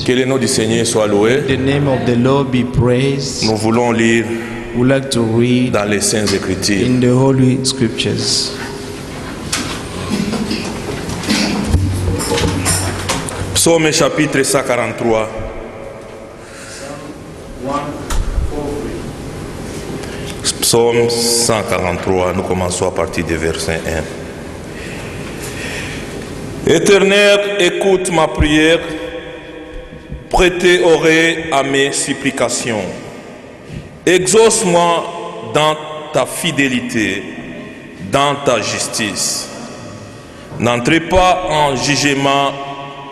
Que le nom du Seigneur soit loué. The name of the Lord be praised. Nous voulons lire We like to read dans les Saintes Écritures. in the Holy Scriptures. Psaume chapitre 143. Psaume 143, nous commençons à partir du verset 1. Éternel, écoute ma prière, prêtez oreille à mes supplications. Exauce-moi dans ta fidélité, dans ta justice. N'entrez pas en jugement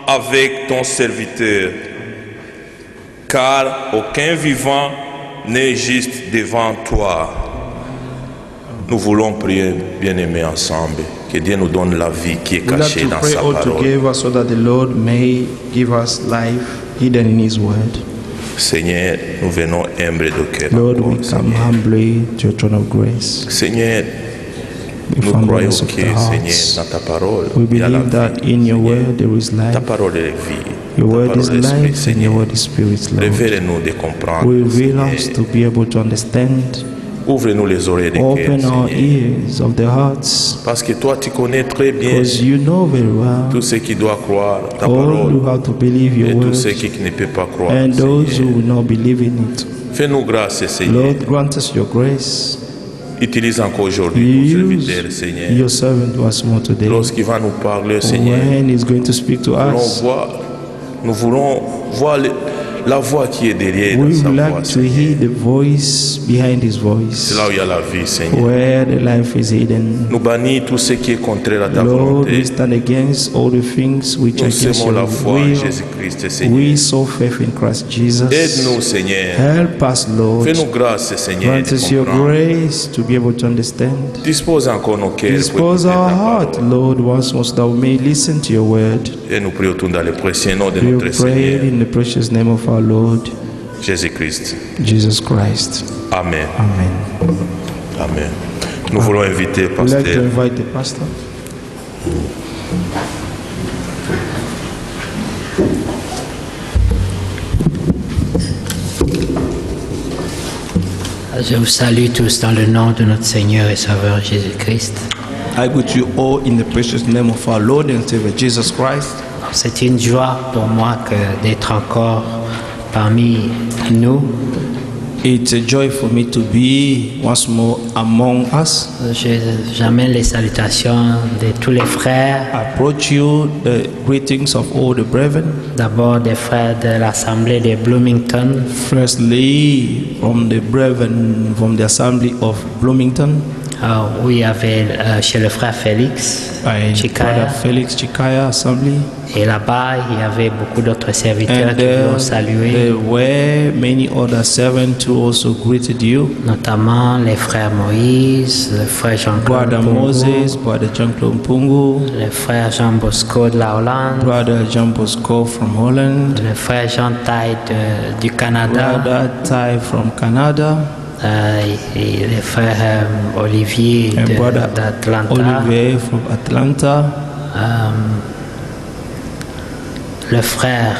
avec ton serviteur, car aucun vivant n'est juste devant toi. Nous voulons prier, bien-aimés, ensemble, que Dieu nous donne la vie qui est cachée dans sa parole. Together so that the Lord may give us life hidden in His Word. Seigneur, nous venons humbles de cœur. Lord, we come humbly to your throne of grace. Seigneur, nous croyons que, Seigneur, dans ta parole, we il y a la believe that vie. in your Seigneur, word there is life. ta parole est vie. Your Ta word parole is est esprit, life and Seigneur. your word is spirit, Lord. Révèle-nous de comprendre. Reveal us Seigneur. to be able to understand. Ouvre-nous les oreilles de cœur, Open our Seigneur. ears of the hearts, Parce que toi, tu connais très bien because you know very well tous ceux qui doivent croire ta all parole who have to believe your et tous word ceux qui ne peuvent pas croire. and those who Seigneur. will not believe in it. Fais-nous grâce, Seigneur. Lord, grant us your grace. Utilise encore aujourd'hui ton Use serviteur, Seigneur. your servant once more today. Lorsqu'il va nous parler, Seigneur, When he's going to speak to us, nous voulons voir la voix qui est derrière we sa would voix, like to Seigneur. hear the voice behind his C'est voice, là où il y a la vie, Seigneur. where the life is hidden. Nous bannissons tout ce qui est contraire à ta Lord, volonté. we stand against all the things which are Nous against semons la your foi en will. Jésus-Christ, Seigneur. We sow faith in Christ Jesus. Aide-nous, Seigneur. Help us, Lord. Fais-nous grâce, Seigneur, Grant de us your comprendre. grace to be able to understand. Dispose encore nos cœurs pour Dispose écouter our ta heart, parole. Lord, once more, so that we may listen to your word. Et nous prions tout dans le précieux nom de We notre pray Seigneur, in the precious name of our Lord, Jésus-Christ. Jesus Christ. Amen. Amen. Amen. Nous voulons inviter We'd like to Pasteur invite the pastor. Je vous salue tous dans le nom de notre Seigneur et Sauveur Jésus-Christ. I greet you all in the precious name of our Lord and Savior Jesus Christ. C'est une joie pour moi d'être encore parmi nous. It's a joy for me to be once more among us. J'amène les salutations de tous les frères, I approach you the greetings of all the brethren. d'abord des frères de l'Assemblée de Bloomington, Firstly, from the brethren from the Assembly of Bloomington, où il y avait chez le frère Félix, by Chikaya, Brother Felix Chikaya Assembly. et là-bas il y avait beaucoup d'autres serviteurs And qui vous ont there salué, were many other servants who also greeted you. notamment les frères Moïse, le frère Jean-Claude Brother Mpungu, Moses, Brother Jean-Claude Mpungu, le frère Jean Bosco de la Hollande, Brother Jean Bosco from Holland, le frère Jean Taille du Canada, Brother Tai from Canada, et le frère Olivier and Brother d'Atlanta, Olivier from Atlanta, le frère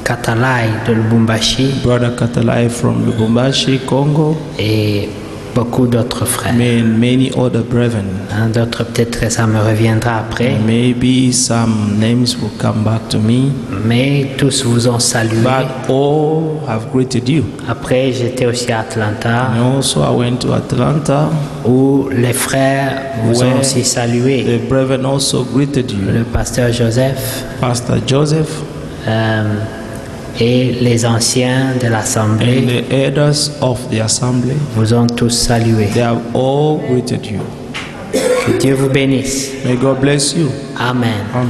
Katalai de Lubumbashi Brother Katalai from Lubumbashi, Congo, et beaucoup d'autres frères. and many other brethren. D'autres, peut-être que ça me reviendra après, Maybe some names will come back to me, mais tous vous ont salué. but all have greeted you. Après, j'étais aussi à Atlanta, And also I went to Atlanta, où les frères vous ont where aussi salué. the brethren also greeted you. Le pasteur Joseph Pastor Joseph et les anciens de and l'Assemblée the elders of the assembly, vous ont tous salué. they have all greeted you. Que Dieu vous bénisse. May God bless you. Amen. Amen.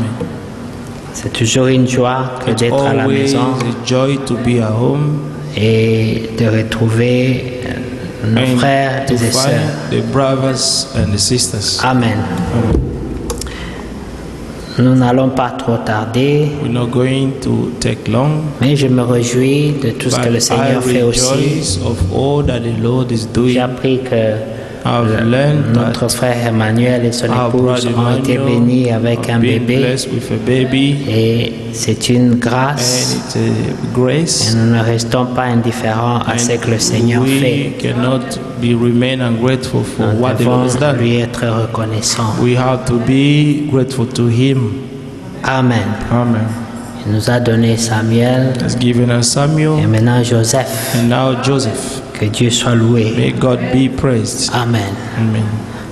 C'est toujours une joie que It's d'être à la always maison a joy to be at home et de retrouver nos and frères to et sœurs. find the brothers and the sisters. Amen. Nous n'allons pas trop tarder, We're not going to take long, mais je me réjouis de tout ce que le but I Seigneur fait aussi. rejoice of all that the Lord is J'ai doing. appris que I've learned Notre that frère Emmanuel et son our épouse brother ont été Emmanuel bénis avec un are being bébé blessed with a baby, et c'est une and grâce. it's a grace. Et nous ne restons pas indifférents à ce que le Seigneur we fait. cannot remain ungrateful for Nous what the devons Lord has done. lui être reconnaissants. We have to be grateful to Him. Amen. Amen. Il nous a donné Samuel He has given us et Samuel maintenant Joseph. and now Joseph. Que Dieu soit loué. May God be praised. Amen. Amen.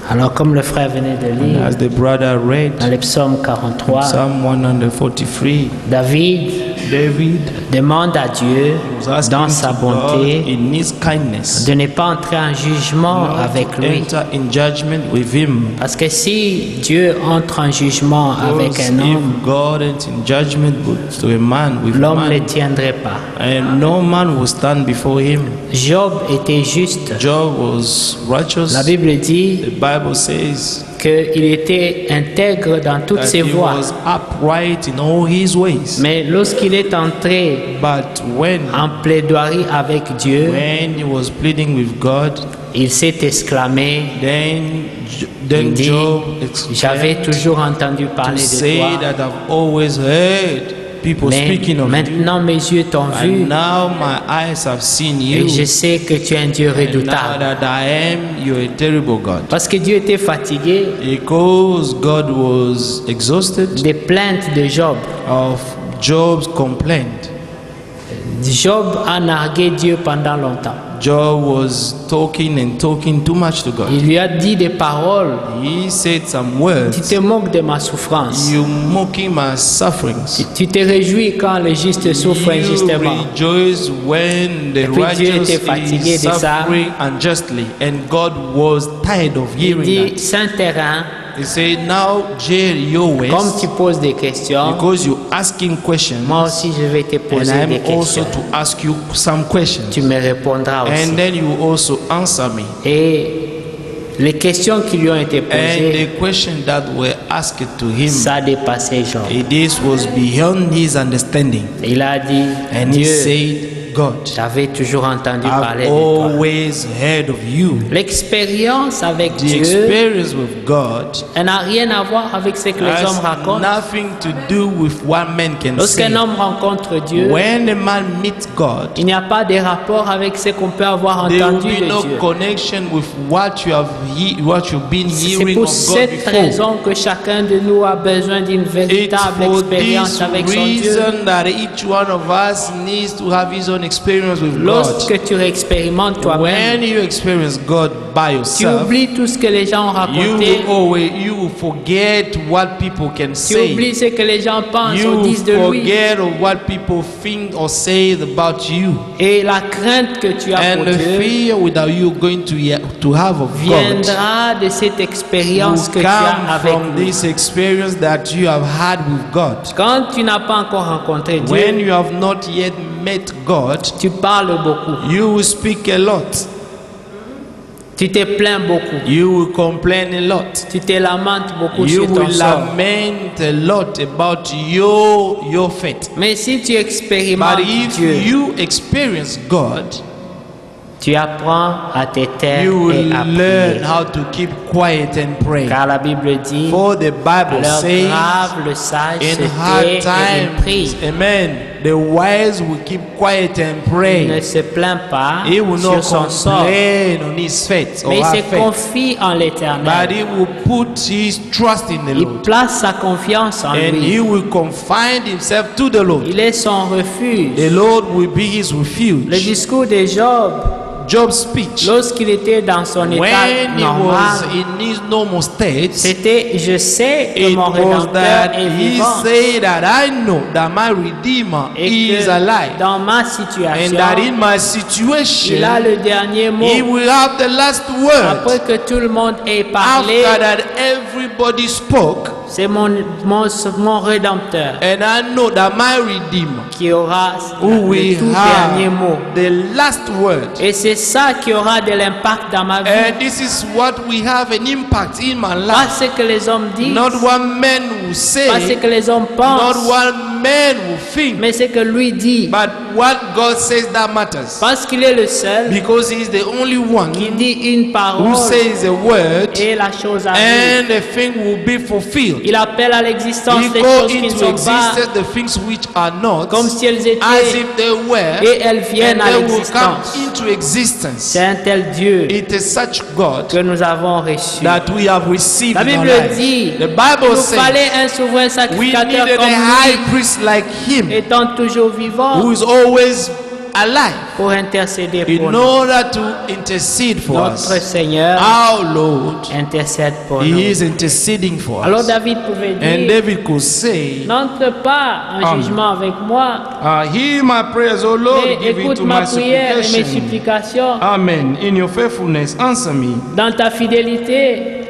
Alors comme le frère venait de And lire as the brother read dans le psaume 43, Psalm 143, David David demande à Dieu, was asking dans sa to God bonté, in His kindness de ne pas entrer en jugement not avec to lui. enter in judgment with Him. Parce que si Dieu entre en jugement avec Because un homme, if God enters in judgment to a man with l'homme ne man, tiendrait pas. and no man will stand before Him. Job était juste. Job was righteous. La Bible dit The Bible says qu'il était intègre dans toutes that ses he voies. was upright in all his ways. Mais lorsqu'il est entré But when en plaidoirie avec Dieu, he was pleading with God, il s'est exclamé, il then dit, Job j'avais exclaimed toujours entendu to parler de say toi, that I've always heard people mais speaking of you, maintenant mes yeux t'ont vu and now my eyes have seen et you, je sais que tu es un Dieu and now redoutable. that I am, you're a terrible God. Parce que Dieu était fatigué Because God was exhausted des plaintes de Job. of Job's complaint. Job a nargué Dieu pendant longtemps. Job was talking and talking too much to God. Il lui a dit des paroles. He said some Tu words. te moques de ma souffrance. You mocking my sufferings. Tu te réjouis quand le juste souffre You injustement. rejoice when the puis Dieu righteous était fatigué is de ça. suffering unjustly, and God was tired of Il hearing dit, that. Saint-Terrain, He said, "Now, jail your ways, comme tu poses des questions, because you're asking questions, moi aussi je vais te and poser I'm des also questions. to ask you some questions, Tu me répondras aussi. and then you also answer me." Et les questions qui lui ont été And posées, the question that were asked to him, ça a dépassé Job. this was beyond his understanding. Il a dit, And he Dieu, said, God, j'avais toujours entendu parler I've de toi. always heard of you. L'expérience avec The Dieu, experience with God elle n'a rien à voir avec ce que les hommes has racontent. nothing to do with what men can say. Lorsqu'un homme rencontre Dieu, When a man meets God, il n'y a pas de rapport avec ce qu'on peut avoir there will entendu be de no Dieu. connection with what you've been C'est hearing pour of God cette before. raison que chacun de nous a besoin d'une It's véritable for expérience this avec son Dieu. reason that each one of us needs to have his own experience with God. Lorsque tu expérimentes toi-même, When you experience God by tu yourself, oublies tout ce que les gens ont raconté, you will forget what people can tu say. oublies ce que les gens pensent You ou disent de lui. forget of what people think or say about you. Et la crainte que tu as pour And the Dieu fear that you're going to have of God viendra de cette expérience que will tu as come avec from lui. this experience that you have had with God. Quand tu n'as pas encore rencontré When Dieu, you have not yet met God, tu parles beaucoup, you will speak a lot. tu te plains beaucoup, You will complain a lot. tu te lamentes beaucoup You sur ton will sort. lament a lot about your fate. Mais si tu But expérimentes if Dieu, you experience God, tu apprends à te taire you et will à learn prier. how to keep quiet and pray. Car la Bible dit, For the à Bible l'heure says, grave, le sage se in hard tait et il prie. times, amen, the wise will keep quiet and Il ne pray. se plaint pas He will sur not son sort, complain on his fate or mais il her se fate, confie en but l'Éternel. he will put his trust in the Il Lord, place sa confiance en and lui. he will confine himself to the Lord. Il est son refuge. The Lord will be his Le refuge. discours de Job, Job's speech, lorsqu'il était dans son état when he was normal, in his normal state, c'était « Je sais que it mon was Rédempteur that est he vivant said that I know that my Redeemer et is que alive, dans ma and situation, that in my situation il a le dernier mot. he will have the last word. Après que tout le monde ait parlé, After that everybody spoke, c'est mon Rédempteur and I know that my Redeemer qui aura who le will tout dernier mot. have the last word. Et c'est ça qui aura de l'impact dans ma vie. And this is what we have an impact in my Pas life. ce que les hommes disent, Not what men will pas ce say, que les hommes not pensent, what man will think. mais ce que lui dit. But what God says that matters. Parce qu'il est le seul Because he is the only one qui dit une who parole says a word et la chose arrive. and the thing will be fulfilled. Il appelle à l'existence He des called choses qui ne into sont pas existence the things which are not comme si elles as étaient if they were, et elles viennent and à they will come l'existence. into existence. C'est un tel Dieu It is such God que nous avons reçu. that we have received La in our Bible lives. dit The qu'il Bible nous says fallait un souverain we sacrificateur needed comme a high lui, priest like him étant toujours vivant, who is always alive pour intercéder pour in nous. order to intercede for Notre us. Seigneur Our Lord, intercède pour he nous. is interceding for Alors us. David pouvait And dire, David could say, n'entre pas en jugement avec moi, hear my prayers, O Lord, mais give écoute into ma my prière et mes supplication. supplications. Amen. In your faithfulness, answer me. Dans ta fidélité,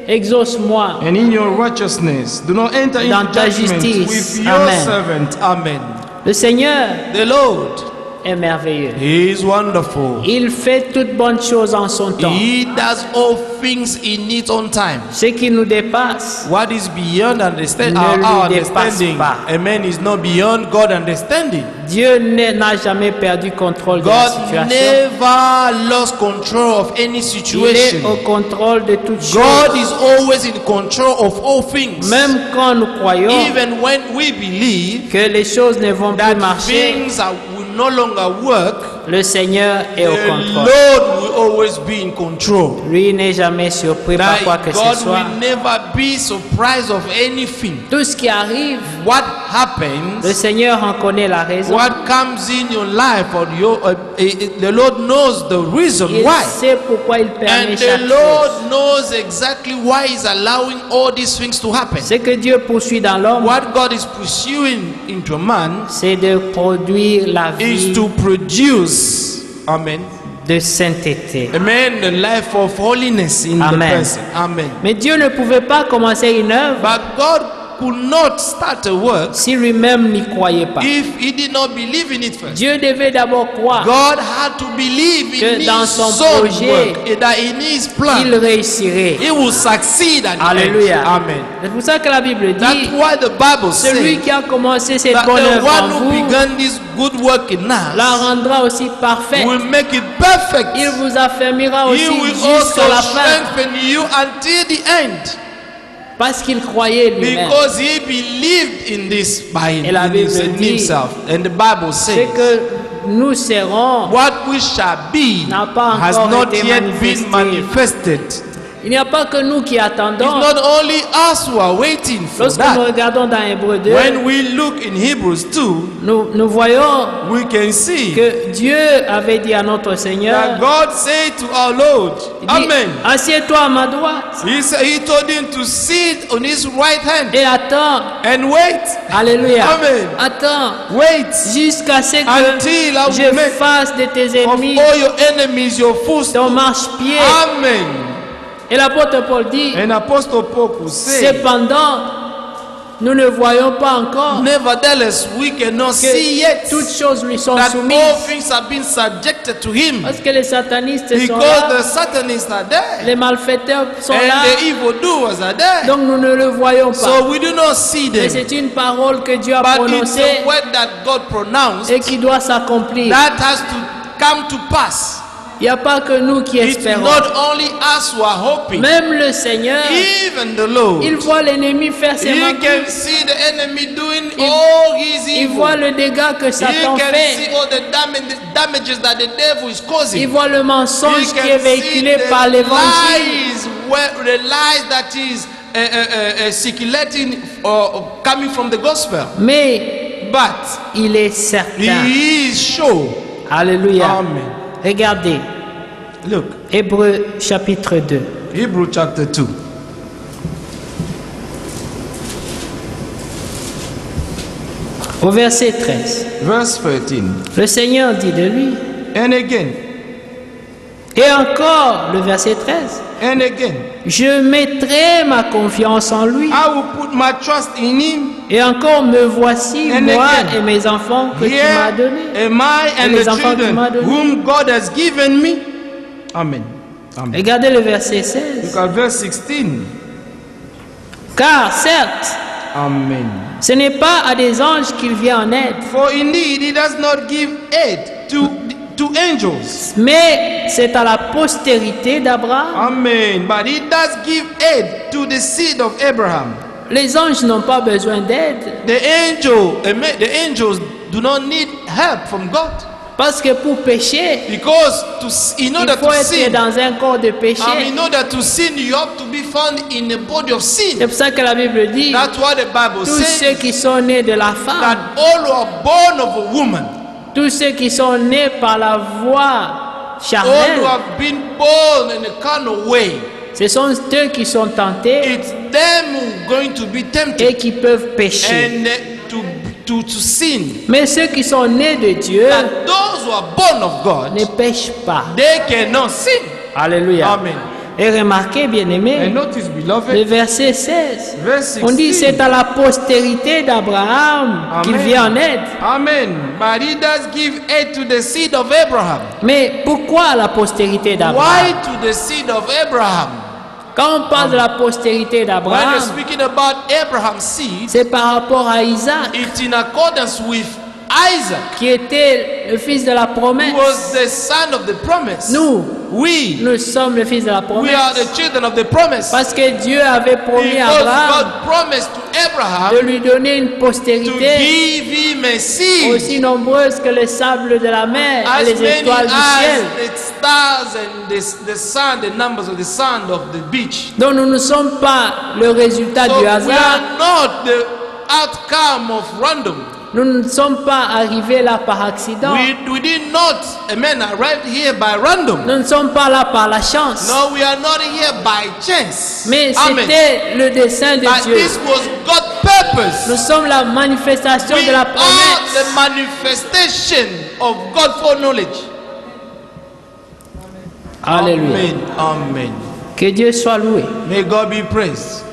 exauce-moi. And in your righteousness, do not enter Dans into ta judgment justice. with your Amen. servant. Amen. Le Seigneur The Lord, est merveilleux. he is wonderful. Il fait toutes bonnes choses en son temps. He does all things in its own time. Ce qui nous dépasse What is beyond understanding, Ne our lui dépasse understanding, pas. amen, is not beyond God understanding. Dieu n'a jamais perdu contrôle de la God situation. never lost control of any Il est situation. au contrôle de toutes God choses. is always in control of all things. Même quand nous croyons Even when we believe que les choses ne vont plus that marcher, things will no longer work, le Seigneur est au the contrôle. Lord will always be in control. Lui n'est jamais surpris par That quoi que God ce soit. will never be surprised of anything. Tout ce qui arrive, What le happens, Seigneur en connaît la raison. what comes in your life, or the Lord knows the reason Il why. sait pourquoi il permet And chaque the chose. Lord knows exactly why He's allowing all these things to happen. Ce que Dieu poursuit dans l'homme, What God is pursuing into a man c'est de produire la is vie to produce, amen, de sainteté. amen, the life of holiness in the Amen. person. Amen. Mais Dieu ne pouvait pas commencer une œuvre But God could not start a work si lui-même n'y croyait pas. if He did not believe in it first. Dieu devait d'abord croire God had to believe Que in dans His son own projet, work, and that in His qu'il plan, réussirait. He will succeed at the Alléluia. end. Amen. C'est pour ça que la Bible That's dit, why the Bible celui says qui a commencé cette that bonne the œuvre en one who vous, began this good work in la us rendra aussi parfaite. will make it perfect. Il vous affermira He aussi will jusqu'à la also fin. strengthen you until the end, Parce qu'il croyait lui-même. because he believed in this by Et la Bible in dit, himself. And the Bible Ce says, que nous serons what we shall be n'a pas has encore not été yet manifesté. been manifested. Il n'y a pas que nous qui It's attendons. not only us who are waiting for Lorsque nous that. regardons dans Hébreux 2, When we look in Hebrews 2, nous voyons we can see que Dieu avait dit à notre Seigneur, that God said to our Lord, il dit, Amen. assieds-toi à ma droite He told him to sit on his right hand et attends. and wait. Alléluia. Amen. Attends Wait jusqu'à ce until I que will je make fasse de tes of ennemis all your enemies your ton footstool. marchepied. Amen. Et l'apôtre Paul dit, And Apostle Paul could say, cependant, nous ne voyons pas encore nevertheless, we cannot see que yet toutes choses lui sont that all soumises. things have been subjected to him, Parce que les satanistes sont because là, the Satanists are there les malfaiteurs sont and là, the evildoers are there. donc nous ne le voyons pas. So we do not see Mais them. c'est une parole que Dieu a But it's prononcée a word that God pronounced et qui doit s'accomplir. that has to come to pass. Il n'y a pas que nous qui It's espérons. not only us who are hoping. Même le Seigneur, Even the Lord, il voit l'ennemi faire ses He manquements. can see the enemy doing all his Il evil. voit le dégât que He Satan can see fait. all the damages that the devil is Il causing. voit le He mensonge qui est can see véhiculé the par l'évangile. lies that is circulating or coming from the gospel. Mais But il est certain. He is sure. Alléluia. Amen. Regardez, Look, Hébreux chapitre 2. Hebrew chapter 2. Au verset 13, Verse 13. le Seigneur dit de lui, And again, et encore le verset 13, and again, je mettrai ma confiance en lui. I will put my trust in him. Et encore me voici, And moi again, et mes enfants que tu m'as Here donnés. am I and les the enfants que tu children m'as donnés. whom God has given me. Amen. Amen. Regardez le verset Look 16. at verse 16. Car certes, Amen. Ce n'est pas à des anges qu'il vient en aide, For indeed, he does not give aid to angels. mais c'est à la postérité d'Abraham. Amen. But he does give aid to the seed of Abraham. Les anges n'ont pas besoin d'aide, The angels do not need help from God. parce que pour pécher, Because in il order faut to être sin, dans un corps de in péché. order to sin, you have to be found in a body of sin. C'est pour ça que la Bible dit, That's why the Bible tous ceux says qui sont nés de la that femme, all who are born of a woman, tous ceux qui sont nés par la voie all who charnelle, have been born in a carnal way, ce sont eux qui sont tentés it's them who are going to be et tempted qui peuvent pécher. and to sin. Mais ceux qui sont nés de Dieu But those who are born of God, ne péchent pas. they cannot sin. Alléluia. Amen. Et remarquez, bien And aimé, notice, le beloved, verset 16. verse On dit 16. c'est à la postérité d'Abraham qu'il Amen. vient en aide. Amen. But he does give aid to the seed of Abraham. Mais pourquoi à la postérité Why d'Abraham? to the seed of Abraham? Quand on parle de la postérité When we're d'Abraham, speaking about Abraham's seed, c'est par rapport à Isaac, it's in accordance with Isaac, qui était le fils de la who promesse. was the son of the promise. Nous sommes le fils de la We promesse. are the children of the promise. Parce que Dieu avait promis à Because Abraham God promised to de Abraham lui donner une to postérité give him a seed aussi nombreuse que le sable de la mer et as les many étoiles du ciel. as the stars and the sun, the numbers of the sand of the beach. Donc nous ne sommes pas le résultat So du we hasard. are not the outcome of random. Nous ne sommes pas arrivés là par accident. We did not, amen, arrive here by random. Nous ne sommes pas là par la chance. No, we are not here by chance. Mais Amen. c'était le dessein de But Dieu. this was God's purpose. Nous sommes la manifestation We de la are promesse. the manifestation of God's foreknowledge. Alléluia. Amen. Amen. Que Dieu soit loué. May God be praised.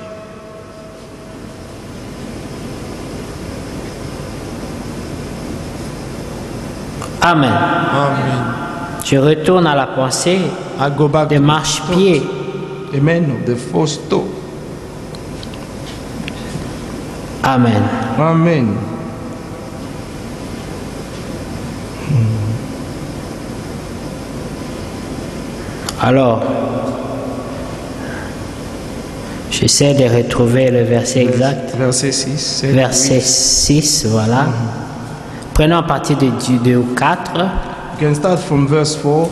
Amen. Amen. Je retourne à la pensée I go back des to marchepieds. amen of the first toe. Amen. Amen. Alors, j'essaie de retrouver le verset exact. Verset 6. Verset 6, voilà. Prenons à partir de 2 ou 4. You can start from verse 4.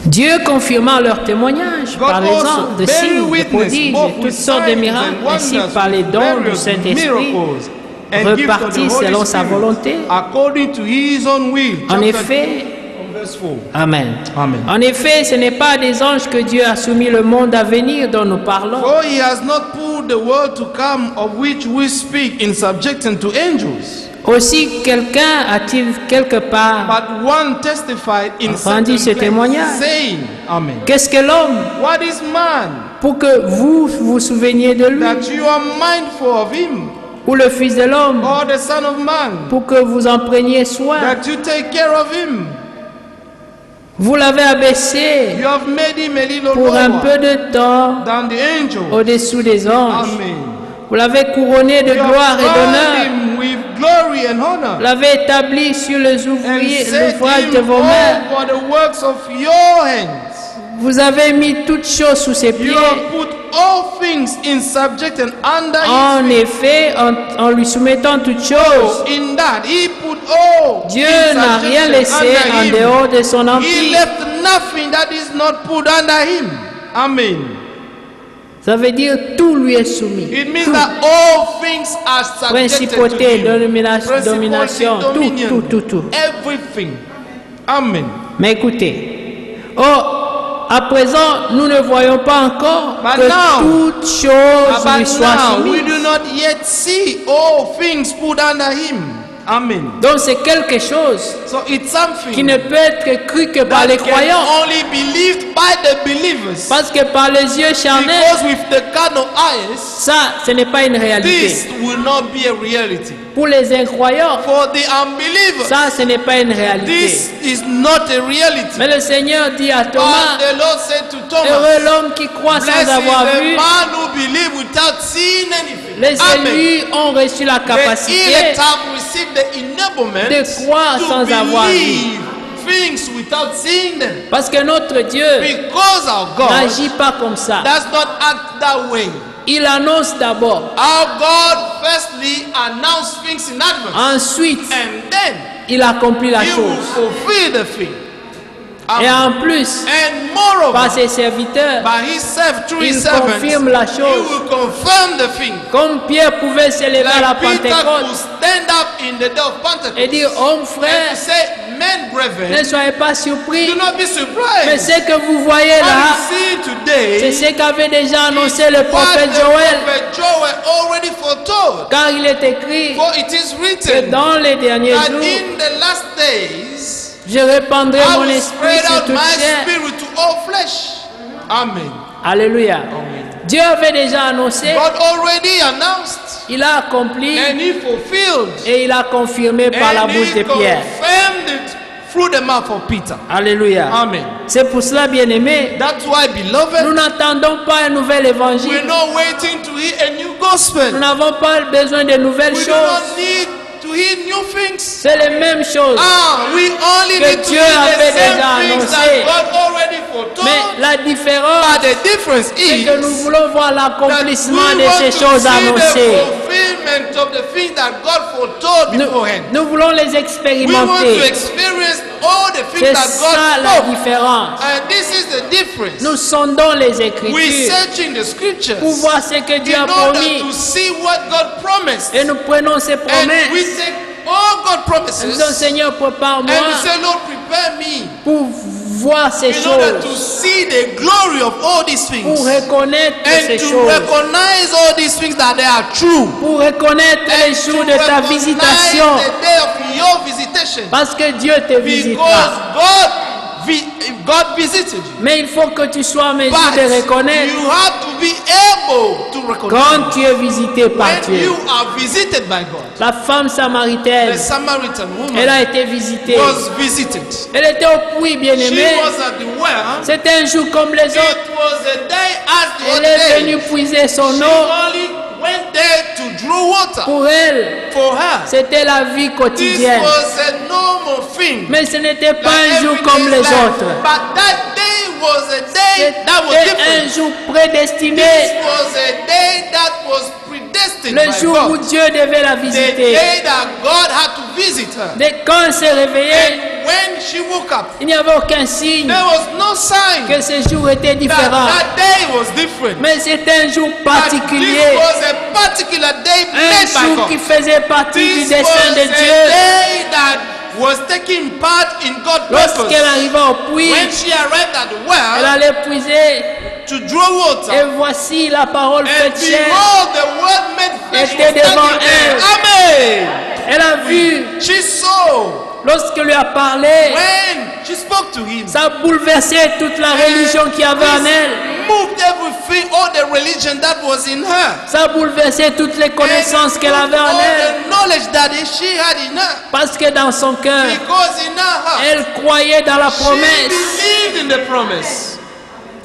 Dieu confirmant leur témoignage God par les also ans de bearing signes, de witness prodiges, both et toutes with sortes de signs miracles, and ainsi wonders, par les with dons du various Saint-Esprit, miracles and gifts of the repartis Holy selon sa Spirit, volonté. according to his own will. En Chapter effet, 2, verse 4. Amen. Amen. En effet, ce n'est pas à des anges que Dieu a soumis le monde à venir dont nous parlons, For he has not put the world to come of which we speak in subjection to angels. Aussi, quelqu'un a-t-il quelque part But one testified in rendu ce certain place, témoignage? saying, Amen. Qu'est-ce que l'homme What is man pour que vous vous souveniez de lui, that you are mindful of him, ou le Fils de l'homme or the Son of Man pour que vous en preniez soin? that you take care of him? Vous l'avez abaissé You have made him a little pour un lower peu de temps than the angels. au-dessous des anges. Amen. Vous l'avez couronné de You have gloire et crowned d'honneur. him with glory and honor, Vous l'avez établi sur les and ouvriers, set l'ouvrage de him vos mains. over the works of your hands. Vous avez mis toutes choses sous ses You pieds. have put all things in subject and under En his feet. effet, en lui soumettant toutes choses, In that he put all Dieu in n'a rien subjection laissé under en him. dehors de son He empire. left nothing that is not put under him. Amen. Ça veut dire tout lui est soumis. It means Tout. that all things are subjected to Principauté, him. domination, Principauté, tout, dominion, tout, tout. everything. Amen. Mais écoutez, à présent, nous ne voyons pas encore But que now- toutes choses lui But soient now we soumises. do not yet see all things put under him. Amen. Donc c'est quelque chose So it's qui something ne peut être cru que par les that can croyants. only believed by the believers. Parce que par les yeux charnels, Because with the carnal eyes, ça, ce n'est pas une réalité. this will not be a reality. Pour les incroyants, For the unbelievers, ça, ce n'est pas une réalité. this is not a reality. Mais le Seigneur dit à But Thomas, the Lord said to Thomas, heureux l'homme qui croit blessed sans is avoir the vu. man who believes without seeing anything. Les Amen. élus ont reçu la The capacité elect have received the enablement de croire to sans avoir vu. believe things without seeing them. Parce que notre Dieu Because our God n'agit pas comme ça. does not act that way. Il annonce d'abord. Our God firstly announced things in advance, Ensuite, and then il accomplit la He will chose. fulfill the thing. Et Amen. en plus, And par moreover, ses serviteurs, by Himself through His il servants, confirme la He chose. will confirm the thing. Comme Pierre pouvait se lever à la Like Peter could Pentecôte stand up in the day of Pentecost et dire, hommes and frères, to say, men, ne brethren, soyez pas surpris. do not be Mais surprised. ce que vous voyez What là, you see today c'est ce qu'avait déjà annoncé le what prophète the Joël. prophet Joel already foretold. Car il est écrit For it is que written dans les derniers that jours, in the last days je répandrai I mon will esprit spread sur out toute my chair. spirit to all flesh. Amen. Alléluia. Dieu avait déjà annoncé, God already announced il a accompli and He fulfilled et il a confirmé par la and bouche He de Pierre. confirmed it through the mouth of Peter. Alléluia. Amen. C'est pour cela, bien-aimés, That's why, beloved, nous n'attendons pas un nouvel we're évangile. not waiting to hear a new Nous gospel. n'avons pas besoin de nouvelles We do choses. not need to hear new things. C'est les mêmes choses. We only Que need to Dieu hear the avait same déjà things annoncé. that God already foretold. Mais la différence, But the difference c'est is que nous voulons voir that l'accomplissement we de want ces to choses see the annoncées. fulfillment of the things that God foretold beforehand. Nous voulons les We want to expérimenter. experience all the things C'est that ça God la spoke. différence. And this is the difference. Nous sondons les We Écritures search in the scriptures pour voir ce que Dieu in a order promis. to see what God promised. Et nous prenons ces And we promesses. take all God Nous promises disons, Seigneur, and we prépare-moi say, Lord, prepare me pour voir ces in order to choses, see the glory of all these things pour reconnaître and ces to choses, recognize all these things that they are true. pour reconnaître les And to jours de ta recognize visitation, the day of your visitation. parce que Dieu te Because visitera. God visited you. Mais il faut que tu sois en mesure But de reconnaître you have to be able to recognize quand tu es visité par when Dieu. you are visited by God. La femme samaritaine, The Samaritan elle a woman été visitée. was visited. Elle était au puits, She bien-aimée. was at the well. C'était un jour comme les autres. It was a day as the Elle other est day. venue puiser son She eau. only went there to draw water Pour elle, for her. c'était la vie This quotidienne. was a normal thing. Mais ce n'était pas like un jour everyday comme les life. autres. But that day was a day that was C'était un different. jour This prédestiné. was a day that was predestined Le by jour où God. Dieu devait la The visiter. day that God had to visit her. Dès quand elle s'est réveillée, And when she woke up, il n'y avait aucun signe there was no sign que ce jour était that différent. that day was different. Mais c'était un jour But particulier. this was a particular day Un made by jour God. qui faisait partie du This dessein was de a Dieu. day that was taking part in God's Lorsqu'elle purpose. arriva au puits, When she arrived at the elle well allait puiser. to draw water, Et voici la parole and faite chair. behold, the word made flesh était was devant standing there. elle. Amen. Elle a vu, She saw lorsqu'elle lui a parlé, when she spoke to him. ça a bouleversé toute la religion qu'il y avait en elle. Moved everything, all the religion that was in her. Ça a bouleversé toutes les connaissances qu'elle avait en all elle. the knowledge that she had in her. Parce que dans son cœur, Because in her heart, elle croyait dans la she promesse. believed in the promise.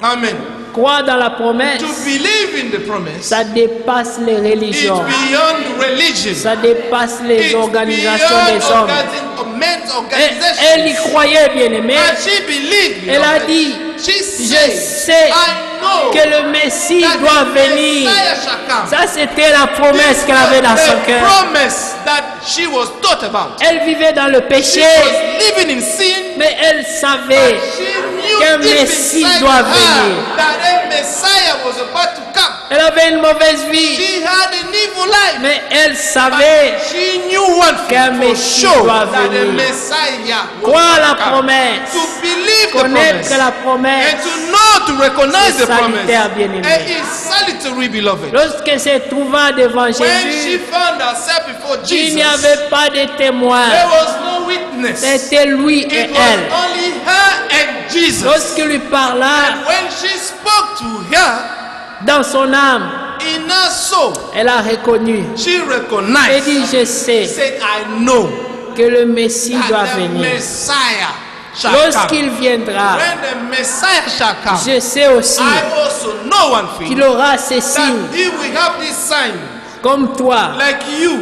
Amen. Croire dans la promesse, To believe in the promise, ça dépasse les it's religions. beyond religion. Ça dépasse les It's organisations beyond des hommes. men's Et elle y organization. croyait, bien aimé. And she believed. Elle a beloved. dit, She je said, sais I know que le Messie that doit the venir. Messiah shall come. Ça, c'était la promesse This qu'elle avait dans was son the cœur. promise that she was taught about. Elle vivait dans le She péché, was living in sin. mais elle savait She knew qu'un deep Messie inside doit her venir. that a Messiah was about to come. Elle avait une mauvaise vie, She had an evil life. mais elle savait She knew one qu'un thing for Messie sure, doit that the venir. Messiah was Croire about la to come. promesse, To believe the connaître promise. la And promesse. to know, to recognize C'est the promise. salutaire, bien-aimé. And it's salutary, beloved. Lorsqu'elle se trouva devant When she Jésus, found herself before il n'y Jesus, avait pas de témoin. there was no witness. C'était lui et It was elle. only her and Jesus. Lorsqu'il lui parla When she spoke to her, dans son âme, in her soul, elle a reconnu she et recognized, dit, je sais said, I know que le Messie doit that the venir. Messiah shall come. Lorsqu'il viendra, When the Messiah shall come, je sais aussi I also know one thing, qu'il aura ces signes that he will have this sign comme toi. like you.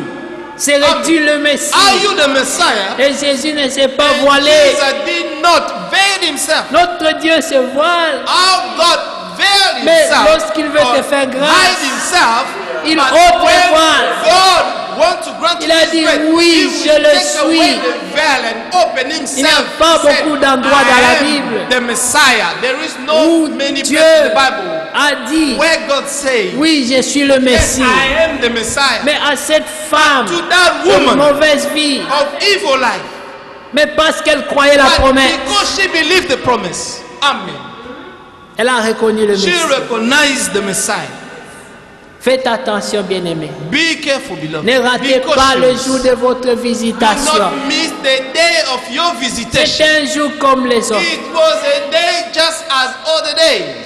Serais-tu le Messie? Are you the Messiah? Et Jésus ne s'est pas And voilé. Jesus did not veil himself. Notre Dieu se voile. How God veiled Mais himself, lorsqu'il veut te or faire grâce, hide himself, il but ôte le when voile. God wants to grant Il you a his dit, grace, oui, he will je le take away suis. the veil and open himself. Il n'y a pas He said, beaucoup d'endroits dans la I am Bible the Messiah. There is no où many Dieu places in the Bible a dit, where God says, oui, je suis le yes, Messie. I am the Messiah. Mais à cette femme To that de woman mauvaise vie, of evil life, mais parce qu'elle croyait la but promesse, because she believed the promise, amen, elle a reconnu le she Messie. recognized the Messiah. Faites attention, bien-aimés. Be careful, beloved. Ne ratez Be pas le cautious. jour de votre Do visitation. not miss the day of your visitation. C'est un jour comme les autres. It was a day just as other days.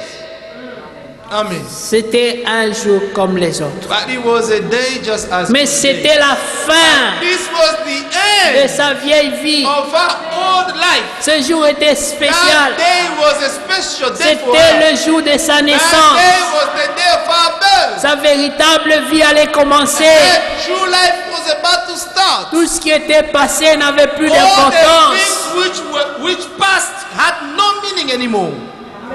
Amen. C'était un jour comme les autres. But it was a day just as Mais other c'était days. la fin This was the de end sa vieille vie. of her old life. Ce jour était spécial. That day was a special day for C'était her. le jour de sa That naissance. day was the day of her birth. Sa véritable vie allait commencer. Her true life was about to start. Tout ce qui était passé n'avait plus All the d'importance. things which passed had no meaning anymore.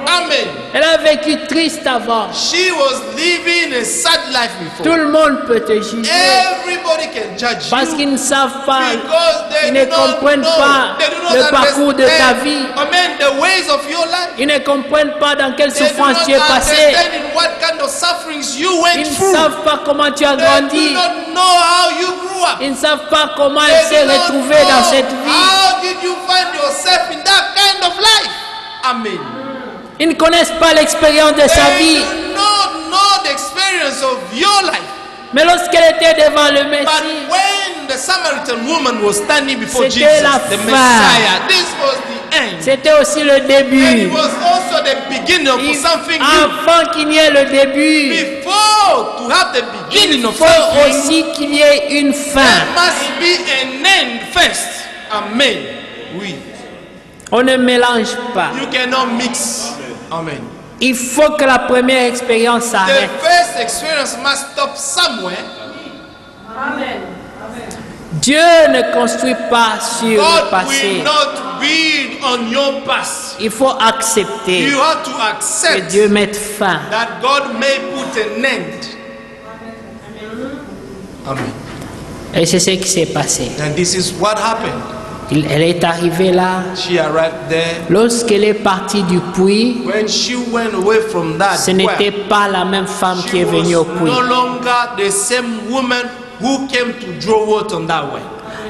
Amen. Elle a vécu triste avant. She was living a sad life before. Tout le monde peut te juger Everybody can judge parce you qu'ils ne savent pas, because they ils ne do not comprennent know, pas they do not le parcours de ta understand, vie. amen, the ways of your life. Ils ne comprennent pas dans quelle They do souffrance not tu es passé. understand in what kind of sufferings you Ils went ne through. savent pas comment tu as They grandi. do not know how you grew up. Ils ne savent pas comment They elle s'est do not retrouvée dans know cette vie. how did you find yourself in that kind of life. Amen. Ils ne connaissent pas l'expérience de sa They vie. do not know the experience of your life. Mais lorsqu'elle était devant le But Messie, when the Samaritan woman was standing before C'était Jesus, la the fin. Messiah, this was the end. c'était aussi le And it début. was also the beginning of something new. Avant qu'il n'y ait le début, Before to have the beginning il of faut something, aussi qu'il y ait une fin. there must be an end first. Amen. Oui. On ne mélange pas. You cannot mix. Amen. Il faut que la première expérience The s'arrête. first experience must stop somewhere. Dieu ne construit pas sur le God passé. will not build on your past. Il faut accepter You have to que accept Dieu mette fin. that God may put an end. Amen. Et c'est ce qui s'est passé. And this is what happened. Elle est arrivée là. She arrived there. Lorsqu'elle est partie du puits, When she went away from that, ce n'était pas la même femme qui est venue au puits. no longer the same woman who came to draw water on that way.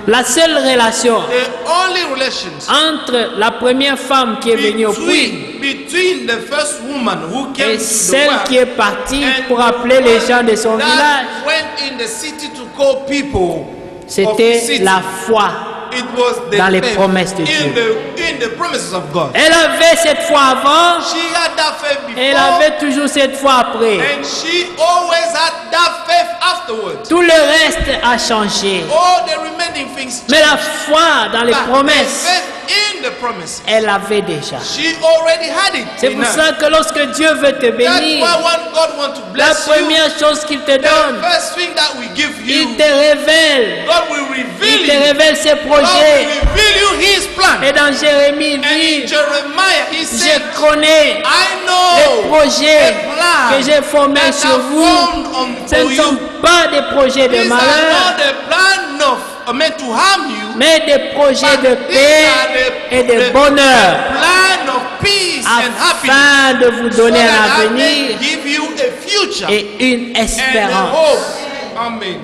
La seule relation The only relations entre la première femme qui est venue au puits between the first woman who came et to the celle well qui est partie and pour appeler les gens de son that village, went in the city to call people of the c'était city. la foi. It was the dans les faith promesses de in the promises of God. Elle avait cette foi avant, She had that faith before, elle avait toujours cette foi après. and she always had that faith afterwards. Tout le reste a changé. All the remaining things Mais la changed. foi dans les But the promesses, faith in the promise, elle avait déjà. she already had it. C'est in pour her. ça que lorsque Dieu veut te That's bénir, why when God wants to la bless you, première chose qu'il te the donne, first thing that we give you, il te révèle. God will reveal Il te you. révèle ses God will projets. reveal you His plan. Et dans Jérémie, il And in dit, Jeremiah, He said, je connais I les know projets the plan que j'ai formés that sur are vous. formed Ce unto ne sont you. pas des projets de These are malheur, not the plan of meant to harm you, mais des projets but de these paix are et de bonheur, plan of peace and happiness, afin de vous so donner un that I avenir may give you a future et une and a espérance. hope. Amen.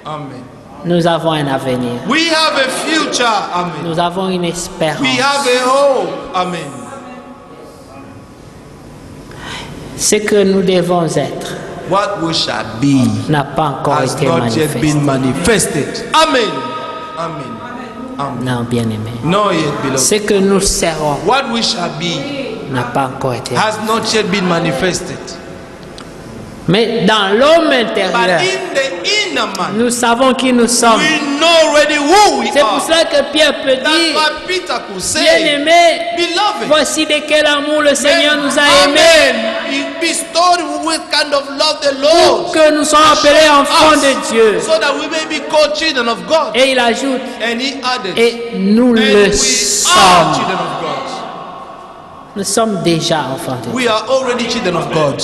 Amen. Nous avons un avenir. We have a future. Amen. Nous avons une espérance. We have a hope. Amen. Ce que nous devons être What we shall be n'a pas encore has été not yet manifesté. been manifested. Amen. Amen. Amen. Non, bien aimé. No yet, beloved. Ce que nous serons What we shall be n'a pas encore été. has not yet been manifested. Mais dans l'homme But intérieur, in the inner man, nous savons qui nous sommes. we know already who we C'est pour are. cela que Pierre peut That's dire, why Peter could say, bien-aimés, Beloved, voici de quel amour le Seigneur nous a aimés, Amen. He bestowed with kind of love the Lord. que nous sommes appelés enfants de Dieu. So that we may be called children of God. Et il ajoute, And he added, et nous and le we are sommes. children of God. Nous sommes déjà enfants de Dieu. We are already children of God.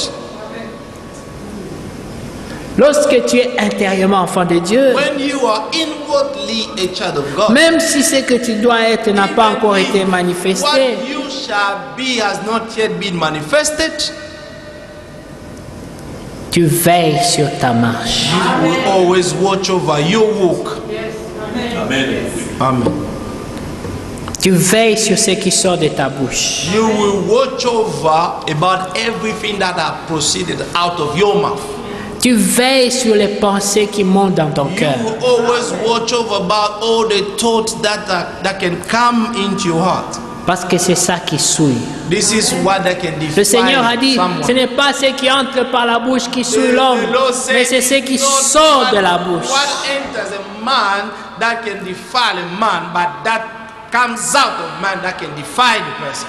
Lorsque tu es intérieurement enfant de Dieu, When you are inwardly a child of God, même si ce que tu dois être n'a pas encore été what manifesté, you shall be has not yet been manifested, tu veilles sur ta marche. you will always watch over your walk. Amen. Tu veilles sur ce qui sort de ta bouche. You will watch over about everything that have proceeded out of your mouth. Tu veilles sur les pensées qui montent dans ton You cœur. will always watch over about all the thoughts that can come into your heart. Parce que c'est ça qui souille. This is what that can define Le Seigneur a dit, someone. ce n'est pas ce qui entre par la bouche qui souille The l'homme, Lord said mais c'est ce qui it's not sort de la what bouche. enters a man that can defile a man, but that comes out of man that can defile the person.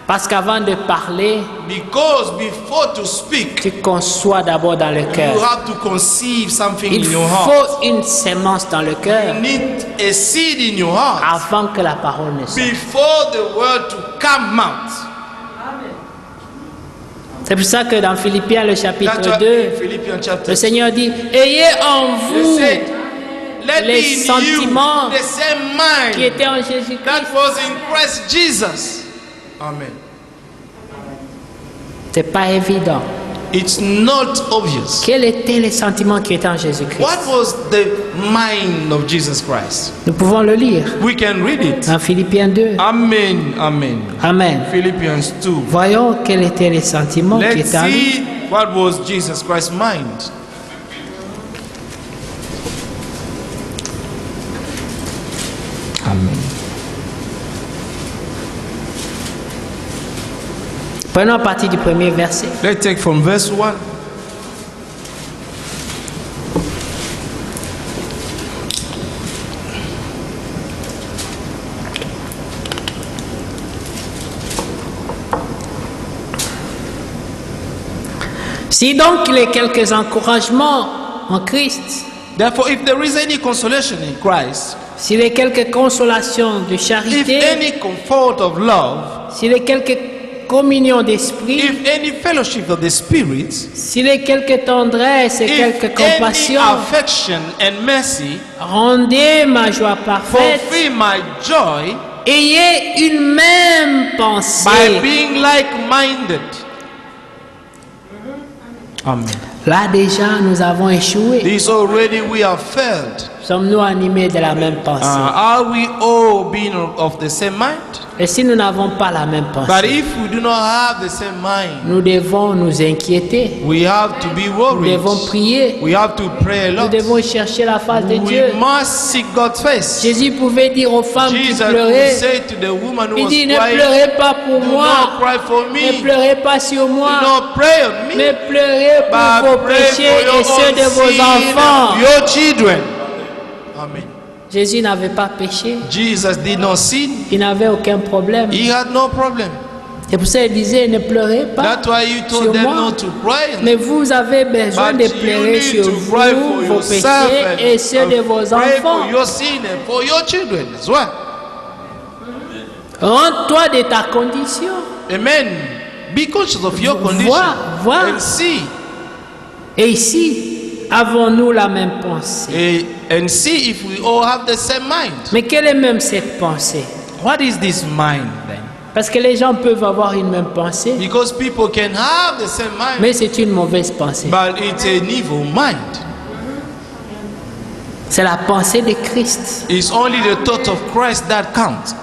Parce qu'avant de parler, Because before to speak, tu conçois d'abord dans le you cœur. have to conceive something Il in your heart. faut une sémence dans le cœur You need a seed in your heart avant que la parole ne sorte. before the word to come out. C'est pour ça que dans Philippiens le That's chapitre why 2, in Philippians chapter le Seigneur dit, ayez en he vous said, let les be in you sentiments the same qui mind étaient en Jésus-Christ. that was in Christ Jesus. Amen. C'est pas évident. It's not obvious. Quels étaient les sentiments qui étaient en Jésus-Christ? What was the mind of Jesus Christ? Nous pouvons le lire We can read it. dans Philippiens 2. Amen. Amen. Amen. Philippians 2. Voyons quels étaient les sentiments qui Let's étaient en lui. see what was Jesus Christ's mind. Amen. Prenons à partir du premier verset. Let's take from verse 1. Si donc il y a quelques encouragements en Christ, Therefore, if there is any consolation in Christ, s'il y a quelques consolations de if charité, any comfort of love, s'il y a quelques communions d'esprit, if any fellowship of the Spirit, s'il y a quelques tendresse et if quelques any compassion, affection and mercy, rendez ma joie parfaite, fulfill my joy ayez une même by pensée. being like-minded. Amen. Là déjà, nous avons échoué. This already we have failed. Sommes-nous animés de la même pensée? Are we all being of the same mind? Et si nous n'avons pas la même But pensée, if we do not have the same mind, nous devons nous inquiéter. we have to be Nous worried. devons prier. We have to pray a Nous lot. devons chercher la face de Dieu. We must seek God's face. Jésus pouvait dire aux femmes qui Jesus would pleuraient, say to the woman who il was dit, ne crying, pleurez pas pour do moi, not cry for ne me, do pleurez pas sur moi, not pray on me, mais pleurez pour vos but pray péchés for your et ceux de own vos sin enfants. and your children. Amen. Jésus n'avait pas péché, Jesus did not sin. il n'avait aucun problème. He had no problem. C'est pour ça qu'il disait, ne pleurez pas That's why you sur told them moi, not to cry. mais vous avez besoin But de you pleurer need sur to vous, cry for vos yourself péchés et ceux de vos pray enfants. for your sin and for your children as well. Rends-toi de ta condition. Amen. Be conscious of your condition Vois. and see. Et ici, avons-nous la même pensée? And see if we all have the same mind. Mais quelle est même cette pensée? What is this mind then? Parce que les gens peuvent avoir une même pensée, Because people can have the same mind, mais c'est une mauvaise pensée. but it's an evil mind. C'est la pensée de Christ. It's only the thought of Christ that counts.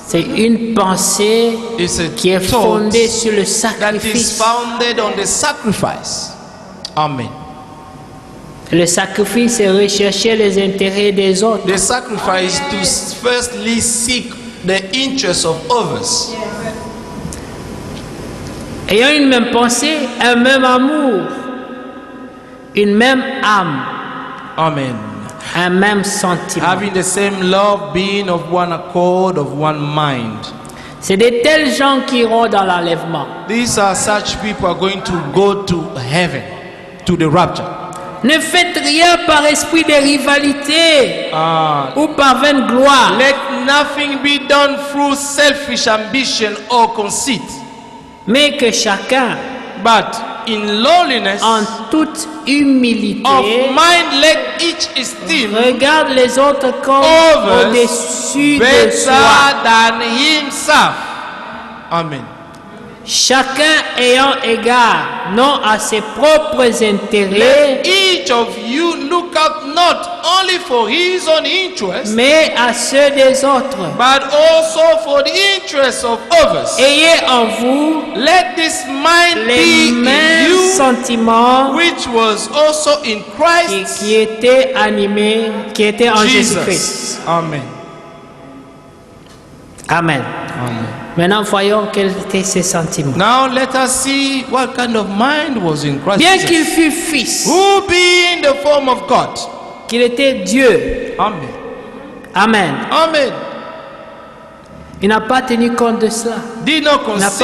C'est une pensée It's a qui est thought fondée sur le that is sacrifice. founded on the sacrifice. Amen. Le sacrifice est rechercher les intérêts des autres. The sacrifice to firstly seek the interests of others. ayant une même pensée, un même amour, une même âme, Amen. un même sentiment. Having the same love, being of one accord, of one mind. C'est de tels gens qui iront dans l'enlèvement. These are such people who are going to go to heaven, to the rapture. Ne faites rien par esprit de rivalité ou par vaine gloire, Let nothing be done through selfish ambition or conceit, mais que chacun, but in lowliness en toute humilité, of mind, let each esteem regarde les autres comme others au-dessus de better soi. than himself. Amen. Chacun ayant égard non à ses propres intérêts, Let each of you look out not only for his own interest, mais à ceux des autres. but also for the interests of others. Ayez en vous Let this mind les be in mêmes you, sentiments which was also in Christ qui étaient animés, qui étaient en Jésus-Christ. Jesus. Amen. Amen. Amen. Maintenant, voyons quels étaient ses sentiments. Now let us see what kind of mind was in Christ Bien qu'il Jesus. fût fils, Who being the form of God. qu'il était Dieu. Amen. Amen. Amen. Il n'a pas tenu compte de cela. Did not N'a pas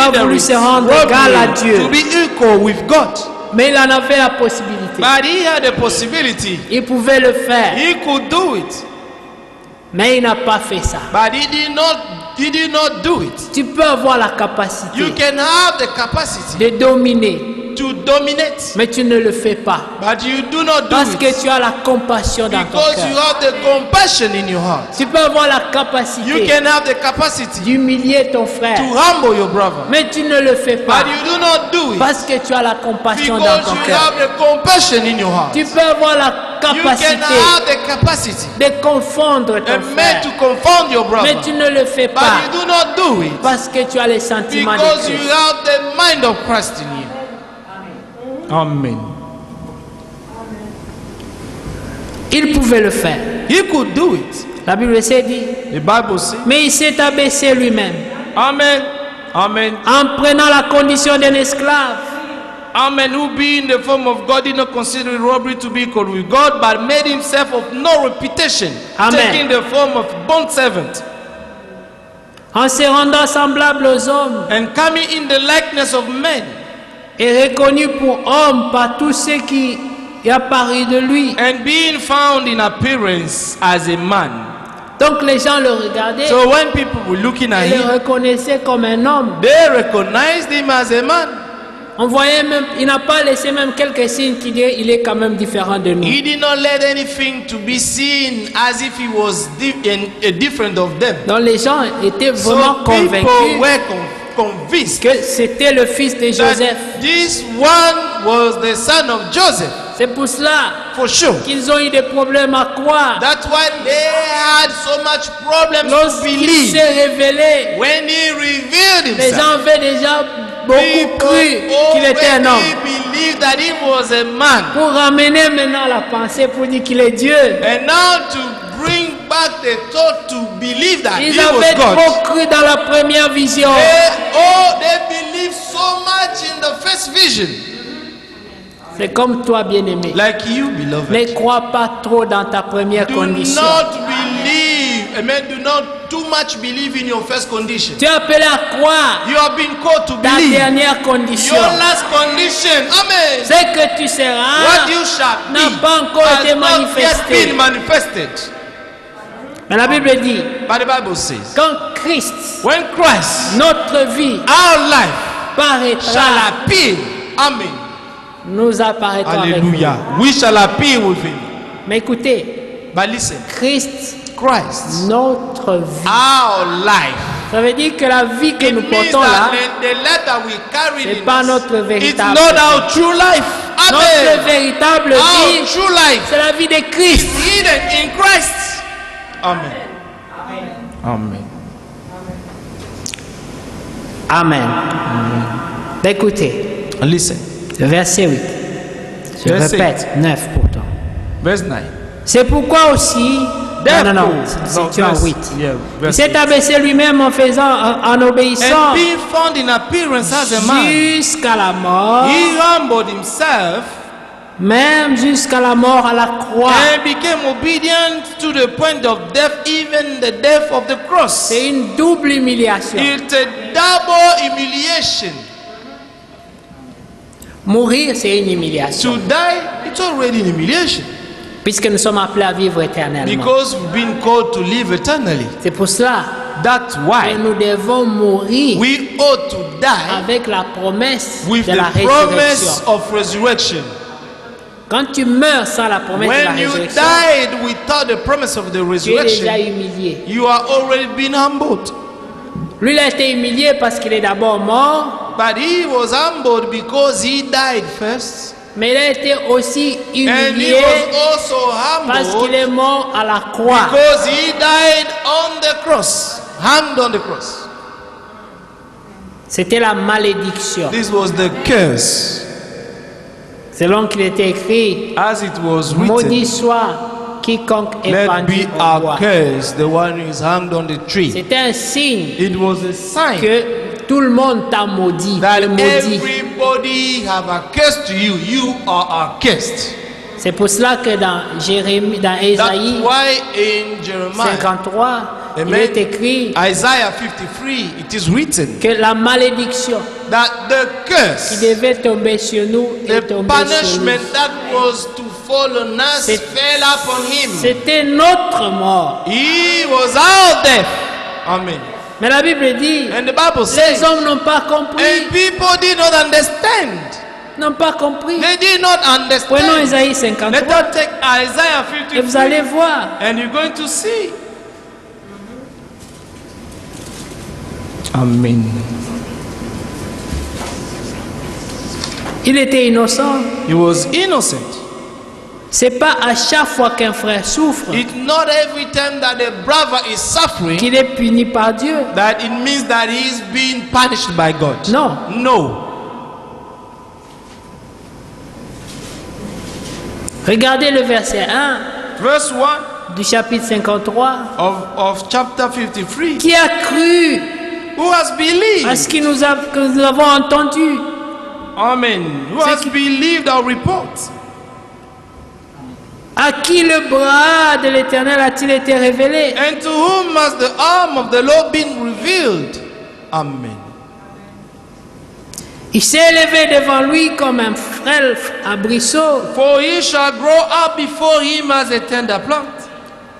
consider voulu it se rendre égal à robbery Dieu. to be equal with God. Mais il en avait la possibilité. But he had a possibility. Il pouvait le faire. He could do it. Mais il n'a pas fait ça. But he did not do it. Tu peux avoir la capacité You can have the capacity de dominer, to dominate, mais tu ne le fais pas. but you do not do Parce que it tu as la compassion dans ton because you cœur. have the compassion in your heart. Tu peux avoir la You capacité can have the capacity d'humilier ton frère, to humble your brother, mais tu ne le fais pas. but you do not do it Parce que tu as la compassion dans because ton you cœur. have the compassion in your heart. Tu peux avoir la You can capacité have the capacity de confondre ton and frère, made to confound your mais brother, tu ne le fais but pas you do not do it parce que tu as les sentiments de because you Christ. have the mind of Christ in you. Amen. Il pouvait le faire. He could do it. La Bible sait dit, The Bible says. mais il s'est abaissé lui-même Amen. Amen. en prenant la condition d'un esclave. Amen. Who being the form of God did not consider robbery to be equal with God, but made himself of no reputation, Amen. taking the form of bondservant, En se rendant semblable aux hommes and coming in the likeness of men, et reconnu pour homme par tous ceux qui apparus de lui. and being found in appearance as a man. Donc les gens le regardaient So when people were looking at et le him, reconnaissaient comme un homme. they recognized him as a man. On voyait même, il n'a pas laissé même quelques signes qui disaient il est quand même différent de nous. He did not let anything to be seen as if he was different of them. Donc les gens étaient vraiment So convaincus people were convinced que c'était le fils de Joseph. that this one was the son of Joseph, C'est pour cela for sure. qu'ils ont eu des problèmes à croire. That's why they had so much problems to Lorsqu'il believe. s'est révélé, When he revealed les himself, gens avaient déjà beaucoup people cru qu'il était un already homme. believed that he was a man. Pour ramener maintenant la pensée pour dire qu'il est Dieu. And now to bring back the thought to believe that Ils he was avaient God. trop cru dans la première vision. They believed so much in the first vision. C'est comme toi, bien-aimé. Like you, beloved. Ne crois pas trop dans ta première Do condition. not believe, amen, do not too much believe in your first condition. Tu es appelé à croire You have been called to ta believe. dernière condition. Your last condition, amen. Ce que tu seras What you shall n'a be pas encore has été not yet manifesté. been manifested. Mais la Bible dit, But the Bible says, quand Christ, when Christ, notre vie, our life, paraîtra, shall appear, amen. nous apparaîtrons avec lui. Hallelujah. We shall appear with him. Mais écoutez, But listen, Christ, Christ, notre vie. our life. Ça veut dire que la vie que It nous means portons là, that the life that we carry c'est in pas us, notre it's véritable not vie. our true life. Notre Amen. véritable Our vie, true life c'est la vie de Christ. is hidden in Christ. Amen. Amen. Amen. Écoutez, Listen. verset 8. Je Verset répète, 9 pourtant. Verse 9. C'est pourquoi aussi, Non, c'est en 8. Il s'est abaissé lui-même en obéissant And being found in appearance as a man, jusqu'à la mort, he humbled himself même jusqu'à la mort à la croix. and became obedient to the point of death, even the death of the cross. C'est une double humiliation. It's a double humiliation. Mourir, c'est une humiliation. To die, it's already an humiliation. Puisque nous sommes appelés à vivre éternellement. Because we've been called to live eternally. C'est pour cela That's que why nous devons mourir we ought to die avec la promesse with de the la promise résurrection. of resurrection. Quand tu meurs sans la promesse de la When you résurrection, died without the promise of the tu es déjà resurrection, humilié. you are already been humbled. Lui, il a été humilié parce qu'il est d'abord mort, But he was humbled because he died first. mais il a été aussi And he humilié was also parce qu'il humbled est mort à la croix. because he died on the cross, hanged on the cross. C'était la malédiction. This was the curse. Selon qu'il était écrit, As it was maudit written, soit quiconque est let pendu be au bois. accursed the one who is hanged on the tree. C'était un signe It was a sign que tout le monde t'a maudit. that Le maudit. everybody have accursed to you. You are accursed. C'est pour cela que dans Jérémie, dans That's Ésaïe why in Jeremiah, 53, il Amen. est écrit Isaiah 53, it is written que la malédiction that the qui curse, devait tomber sur nous est the tombée sur punishment nous. that was to fall on us C'est- fell upon him. C'était notre mort. He was our death. Amen. Mais la Bible dit, And the Bible les says, hommes n'ont pas compris. and people did not understand. N'ont pas compris. They did not Prenons understand. Ésaïe Let 53 us take Isaiah et vous allez 53 voir. and you're going to see. Amen. Il était innocent. He was innocent. C'est pas à chaque fois qu'un frère souffre It's not every time that a brother is suffering qu'il est puni par Dieu. that it means that he is being punished by God. Non. No. Regardez le verset 1 Verse 1 du chapitre 53. of chapter 53. Qui a cru Who has à believed? ce que nous avons entendu? Amen. Who has believed our report? À qui le bras de l'Éternel a-t-il été révélé? And to whom has the arm of the Lord been revealed? Amen. Il s'est élevé devant lui comme un frêle arbrisseau, For he shall grow up before him as a tender plant,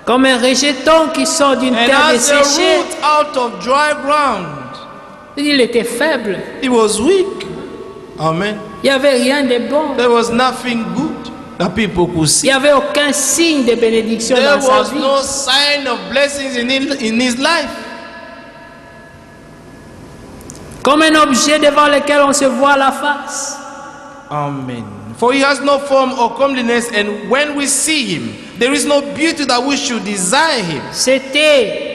comme un rejeton qui sort d'une and terre as a desséchée. root out of dry ground. Il était faible. He was weak. Amen. Il n'y avait rien de bon. There was nothing good that people could Il see. n'y avait aucun signe de bénédiction There dans sa was vie. no sign of blessings in his life. Comme un objet devant lequel on se voit la face. Amen. For he has no form or comeliness, and when we see him, there is no beauty that we should desire him. C'était.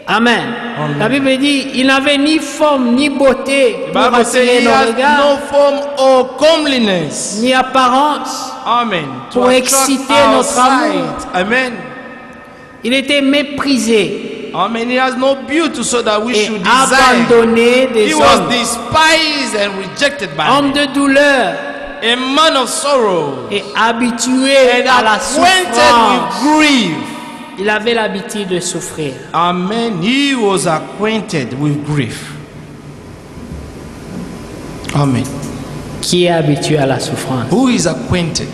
Amen. La Bible dit, il n'avait ni forme ni beauté The pour Bible says attirer he nos has regards, no form or comeliness. ni apparence. Amen. To Pour attract exciter our notre amour. sight. Amen. Il était méprisé Amen. He has no beauty so that we et should desire. abandonné He des was hommes. despised and rejected by Homme men. de douleur A man of sorrow et habitué and à la acquainted souffrance. with grief. Il avait l'habitude de souffrir. Amen. He was acquainted with grief. Amen. Qui est habitué à la souffrance? Who is acquainted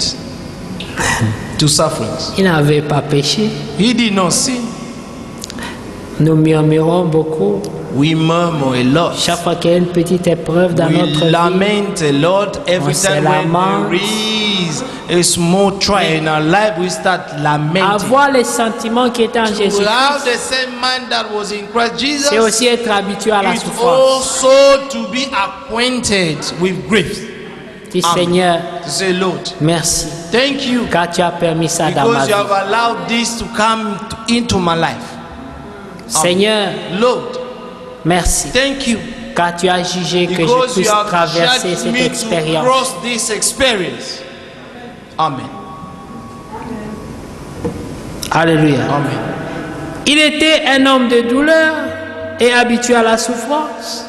to sufferings? Il n'avait pas péché. He did not sin. Nous murmurons beaucoup. We murmur a lot. Chaque fois qu'il y a une petite épreuve dans We notre vie, lament a lot every On se time when lamente. there is a small trial in our life. We start lamenting. avoir les sentiments qui étaient en Jésus, To have the same mind that was in Christ Jesus, c'est aussi être habitué à la it's souffrance. also to be acquainted with grief. Dis Amen. Seigneur, To say, Lord, merci, thank you car tu as permis ça dans ma because vie. you have allowed this to come into my life. Seigneur, Lord, merci, thank you car tu as jugé que je because you puisse have traverser judged cette me to expérience. cross this experience. Amen. Alléluia. Amen. Il était un homme de douleur et habitué à la souffrance.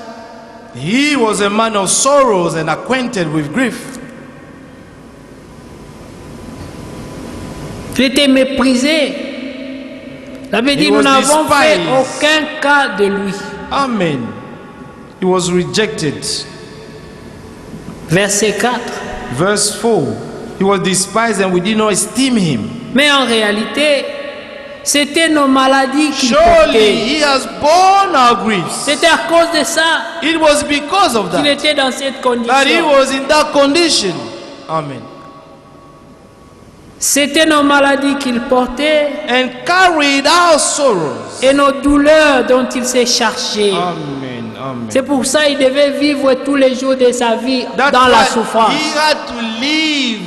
He was a man of sorrows and acquainted with grief. Il était méprisé. La Bible dit, He nous was n'avons fait despised. aucun cas de lui. Amen. He was rejected. Verset 4. Verse 4. He was despised and we did not esteem him. Mais en réalité, c'était nos maladies qu'il Surely portait. he has borne our griefs. C'était à cause de ça It was because of qu'il that était dans cette that he condition. was in that condition. Amen. C'était nos maladies qu'il portait And carried our sorrows. et nos douleurs dont il s'est chargé. Amen. Amen. C'est pour ça qu'il devait vivre tous les jours de sa vie That's dans la why souffrance. he had to live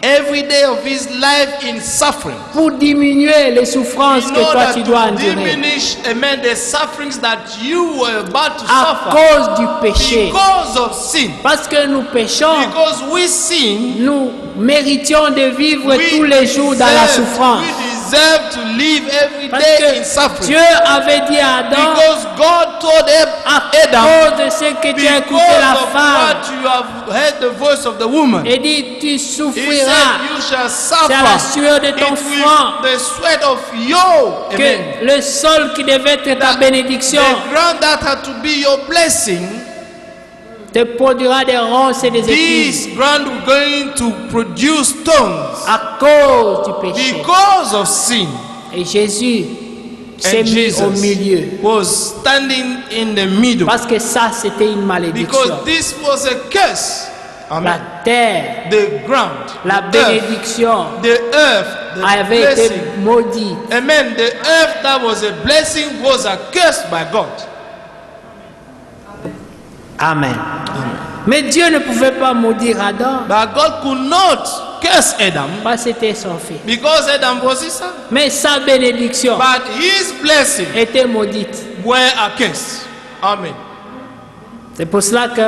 every day of his life in suffering. Pour diminuer les souffrances In que toi order tu dois to endurer. diminish, amen, the sufferings that you were about to À suffer cause du péché. because of sin. Parce que nous péchons, Because we sin, nous méritions de vivre we tous les jours dans la deserve- souffrance. We deserve to live every Parce day in que suffering. Dieu avait dit à Adam, Because God told à Adam, cause de ce que tu as because écouté la of femme, what you have heard the voice of the woman, et dit, tu he said souffriras. you shall C'est à la suffer. sueur de ton It front will the sweat of your, amen. que le sol qui devait être ta bénédiction The ground that had to be your blessing, te produira des ronces et des épines this ground was going to produce thorns à cause du péché. because of sin. Et Jésus s'est And mis au Jesus milieu. was standing in the middle Parce que ça, c'était une malédiction. because this was a curse. La Amen. terre, The ground, la the earth, bénédiction the earth, the avait été blessing. maudite. Amen. The earth that was a blessing was cursed by God. Amen. Mais Dieu ne pouvait pas maudire Adam But God could not curse Adam parce que c'était son fils. because Adam was his son. Mais sa bénédiction But his blessing était maudite. were cursed. Amen. C'est pour cela que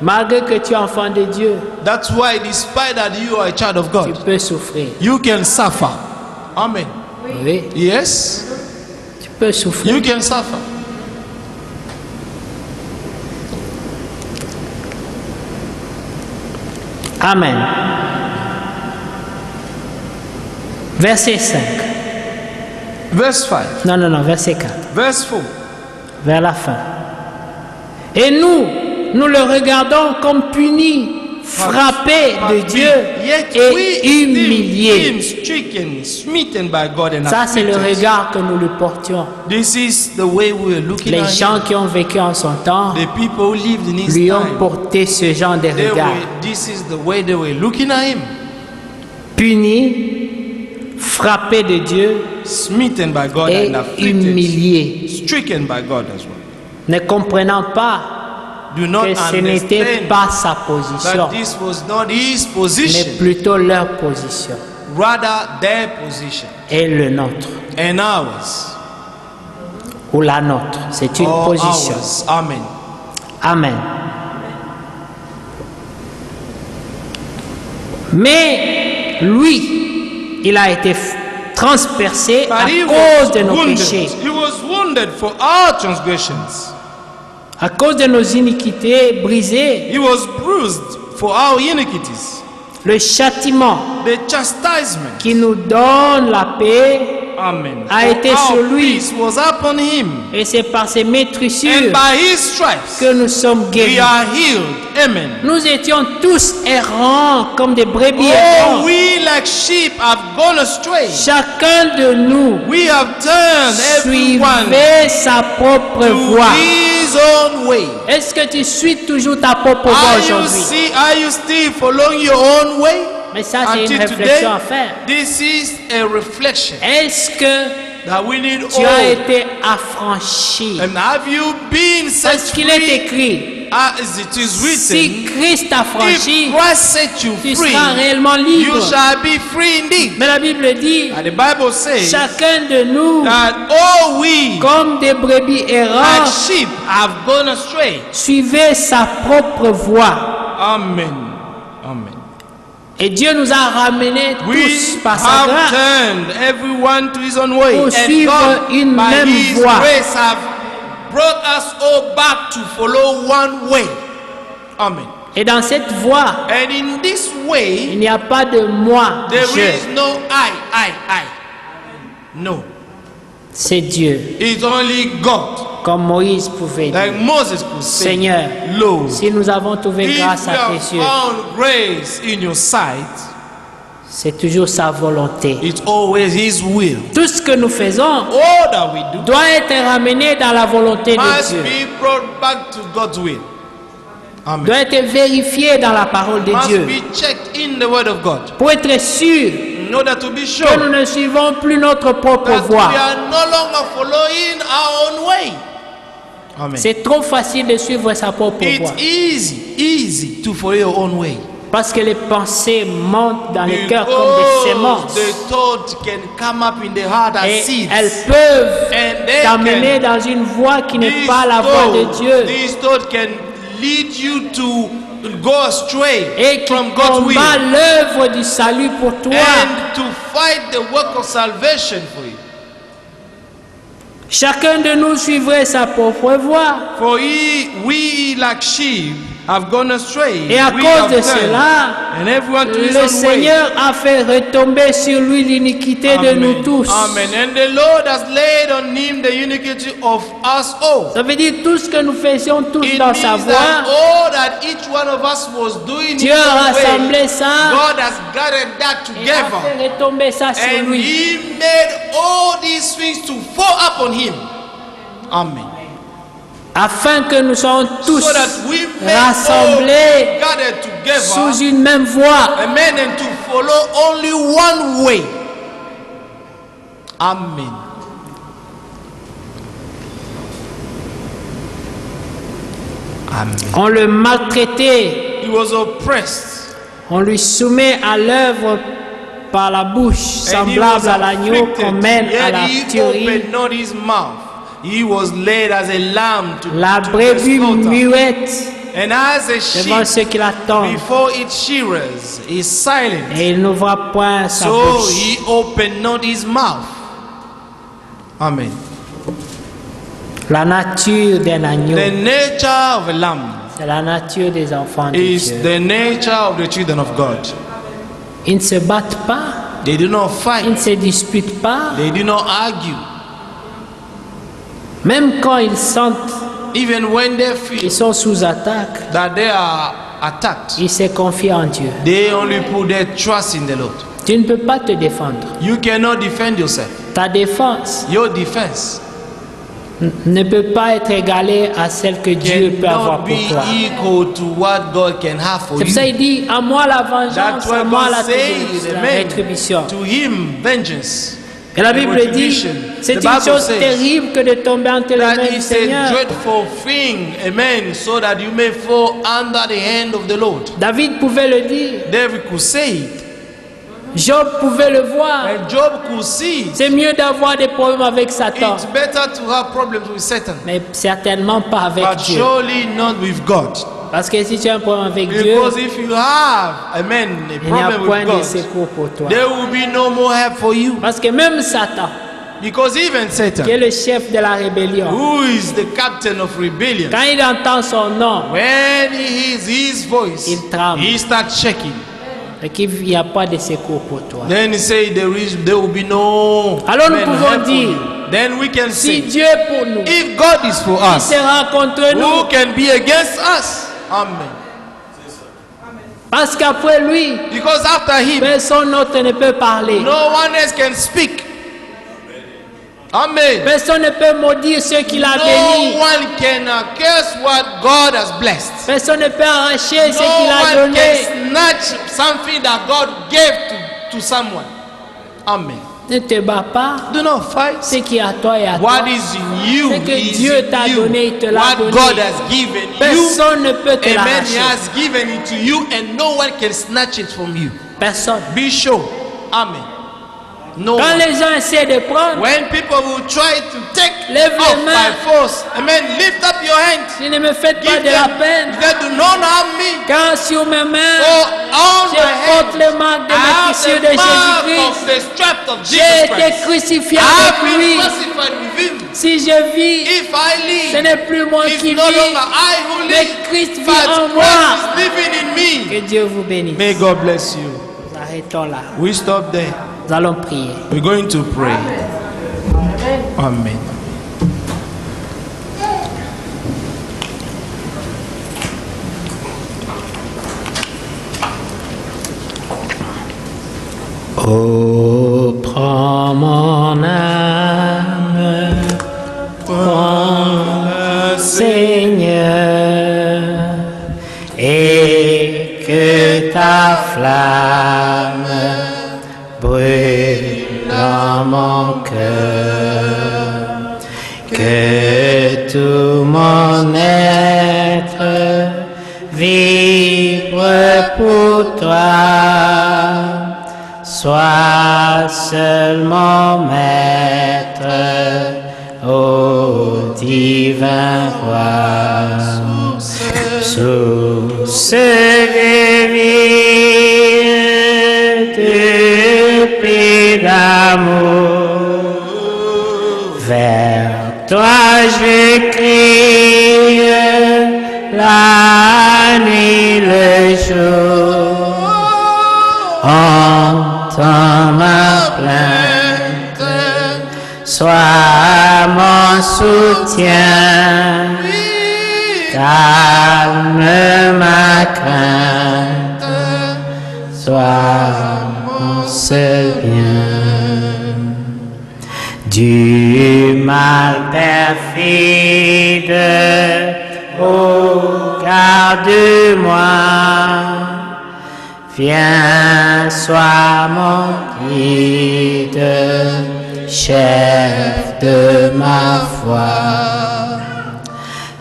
malgré que tu es enfant de Dieu, That's why, despite that you are a child of tu God, peux souffrir. you can suffer. Amen. Oui, Yes, tu peux souffrir. you can suffer. Amen. Verset 5. Verse 5, Non, verset 4. verse 4. Vers la fin. Et nous le regardons comme puni, frappé de Dieu Yet et we esteem humilié. him stricken, smitten by God and Ça, c'est le afflicted. regard que nous lui portions. This is the way we are looking Les at gens him. qui ont vécu en son temps The people who lived in his lui ont time, porté ce genre de they regard. this is the way they were looking at him. Puni, frappé de Dieu Smitten by God et and afflicted, humilié. stricken by God as well. Ne comprenant pas Do not que ce n'était understand pas sa position, that this was not his mais position, plutôt leur position rather their position et le nôtre, and ours. ou la nôtre. C'est une Or position. ours. Amen. Amen. Mais lui, il a été transpercé à But he cause was de nos wounded. péchés, He was wounded for our transgressions. à cause de nos iniquités brisées. He was bruised for our iniquities. Le châtiment The chastisement, qui nous donne la paix, amen, a for été our sur lui. peace was upon him. et c'est par ses And maîtrissures by his stripes que nous sommes we guéris. are healed. Amen. Nous étions tous errants comme des brebis Oh, errantes. we like sheep have gone astray. Chacun de nous We have turned everyone suivait sa propre to voie. his own way. Est-ce que tu suis toujours ta propre voie aujourd'hui? Are you still following your own way? Mais ça, c'est une Until réflexion today, à faire. this is a reflection Est-ce que that we need tu as all. été affranchi? And have you been set Parce qu'il est free écrit, as it is si written? Christ t'a franchi, If Christ set you tu free, seras réellement you libre. shall be free indeed. Mais la Bible dit, And the Bible says chacun de nous, that all we comme des brebis like errantes, sheep have gone astray. suivait sa propre voie. Amen. Amen. Et Dieu nous a ramenés We tous par sa have grâce turned everyone to his own way. pour And suivre God, une by même his voie. grace, have brought us all back to follow one way. Amen. Et dans cette voie, And in this il way, n'y a pas de moi, there je. is no I. No. C'est Dieu. It's only God. Comme Moïse pouvait Like dire. Moses could say, Seigneur, Lord, si nous avons trouvé if grâce we à tes have yeux, found grace in your sight, c'est toujours sa volonté. it's always his will. Tout ce que nous faisons All that we do doit être ramené dans la volonté de must Dieu. be brought back to God's will. Amen. Doit être vérifié dans la parole de Must Dieu. be checked in the word of God. Pour être sûr In order to be sure que nous ne suivons plus notre propre that we voie. are no longer following our own way. Amen. C'est trop facile de suivre sa propre voie. It's easy to follow your own way. Parce que les pensées montent dans le cœur comme des sémences. the thought can come up in the heart as Et seeds. elles peuvent And they t'amener dans une voie qui n'est pas la voie de Dieu. This thought can lead you to go astray Et qui from God's will combat l'œuvre du salut pour toi. and to fight the work of salvation for you. Chacun de nous suivrait sa propre voie. For we like sheep have gone astray. Et à We cause have de turned, cela, and everyone to his le own way. Seigneur a fait retomber sur lui l'iniquité de nous Amen. tous. Amen. And the Lord has laid on him the iniquity of us all. Ça veut dire tout ce que nous faisions tous It dans means sa that voie. all that each one of us was doing Dieu his a own way, rassemblé ça God has gathered that et a together. fait retomber ça sur And lui. he made all these things to fall upon him. Amen. Afin que nous soyons tous So that we may rassemblés all gathered together. sous une même voie. Amen. And to follow only one way. Amen. Amen. On le maltraitait, He was oppressed. on lui soumet à l'œuvre par la bouche, And he semblable was à l'agneau qu'on afflicted, mène à yet la he tuerie. opened not his mouth. He was led as a lamb to La the brebis slaughter. muette And as a devant sheep ceux qui l'attendent. before its shearers is silent, Et il n'ouvra point sa so bouche. he opened not his mouth. Amen. La nature d'un agneau, The nature of a lamb c'est la nature des enfants de is Dieu. the nature of the children of God. Ils ne se battent pas, They do not ils ne fight. se disputent pas. They do not argue. Même quand ils sentent Even when they qu'ils feel sont sous attaque, that they are attacked, ils se confient en Dieu. they only put their trust in the Lord. Tu ne peux pas te défendre. You cannot defend yourself. Ta défense Your defense ne peut pas être égalée à celle que Dieu peut avoir cannot pour be toi. equal to what God can have for C'est pour ça you. qu'il dit, à moi la vengeance, That's à why moi God la says, la amen, rétribution. to him vengeance. Et la Bible dit, retribution. c'est The une Bible chose says terrible que de tomber entre les That mains du is a Seigneur. dreadful thing, amen, so that you may fall under the hand of the Lord. David pouvait le dire, David could say it, Job pouvait le voir. and Job could see it. C'est mieux d'avoir des problèmes avec Satan, It's better to have problems with Satan, mais certainement pas avec but Dieu. surely not with God. Parce que si tu as un problème avec Dieu, Because if you have, amen, a il n'y a problem point with de God, secours pour toi. there will be no more help for you. Parce que même Satan, Because even qui Satan, est le chef de la rébellion, who is the captain of rebellion, quand il entend son nom, when he hears his voice, Il tremble. he starts shaking. et qu'il n'y a pas de secours pour toi. Then he say there will be no Alors nous amen, pouvons help for dire, you. Then we can Si say, Dieu est pour nous, if God is for qui us, sera contre who nous? can be against us? Amen. Parce qu'après lui, Because after him, personne d'autre ne peut parler. no one else can speak. Amen. Personne ne peut maudire ceux qu'il a No bénis. one can curse what God has blessed. Personne ne peut arracher ce No qu'il a one donné. can snatch something that God gave to someone. Amen. Ne te bats pas. Do not fight. Ce qui est à toi est à toi. What is in you Ce que is Dieu in t'a you. donné, il te l'a What donné. God has given you, Personne ne peut te amen, He l'arracher. has given it to you and no one can snatch it from you. Personne. Be sure. Amen. No Quand one. les gens essaient de prendre, When people will try to take Lève les off mains. by force, amen, lift up your hands. si ne me faites pas Give de la them, peine, they do not harm me. car sur mes mains, For on je my porte hands, le marque de I have meurtrissure de the mark Jésus-Christ. of the strap of J'ai Jesus été Christ. crucifié I have avec been lui. crucified with him. Si je vis, If I ce live, n'est plus moi it's qui no vis, longer I who mais live, Christ vit but en moi. Christ is living in me. Que Dieu vous bénisse. May God bless you. Nous arrêtons là. We stop there. Nous allons prier. We're going to pray. Amen. Oh, prends mon âme, prends Seigneur, et que ta flamme brûle dans mon cœur, que tout mon être vibre pour toi. Sois seul mon maître, ô divin roi, source de vie, de paix, d'amour. Vers toi je crie la nuit, le jour. Entends ma plainte, sois mon soutien, calme ma crainte, sois mon seul bien. Du mal perfide, oh garde-moi. Viens, sois mon guide, chef de ma foi.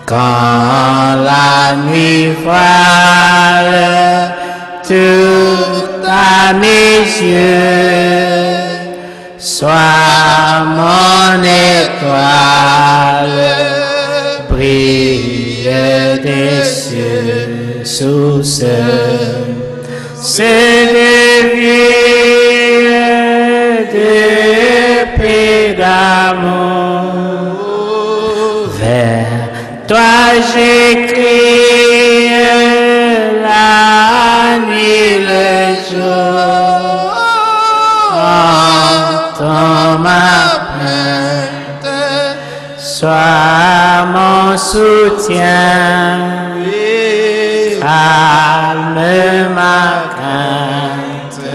Quand la nuit voile tout à mes yeux, sois mon étoile, brille des cieux, source de vie, de paix, d'amour. Vers toi j'écris la nuit, le jour. Entends ma plainte, sois mon soutien. Calme ma crainte,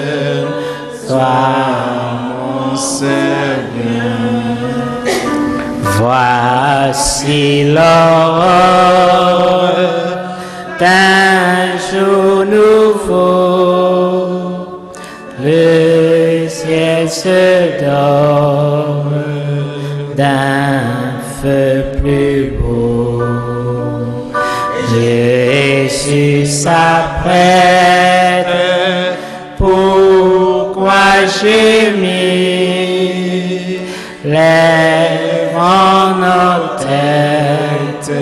sois mon seul bien. Voici l'aurore d'un jour nouveau, le ciel se dort d'un feu plus beau. Jésus s'apprête, pourquoi gémir? Lève nos têtes,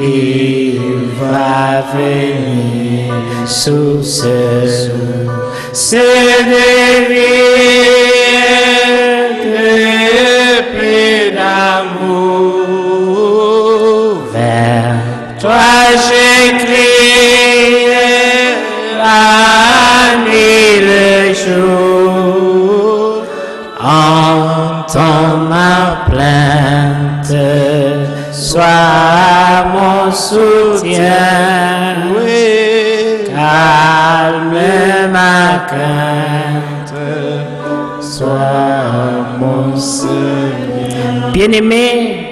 il va venir, source de vie, de paix, d'amour. Vers toi j'écris la nuit, le jour. Entends ma plainte, sois mon soutien. Calme ma crainte, sois mon seul bien-aimé.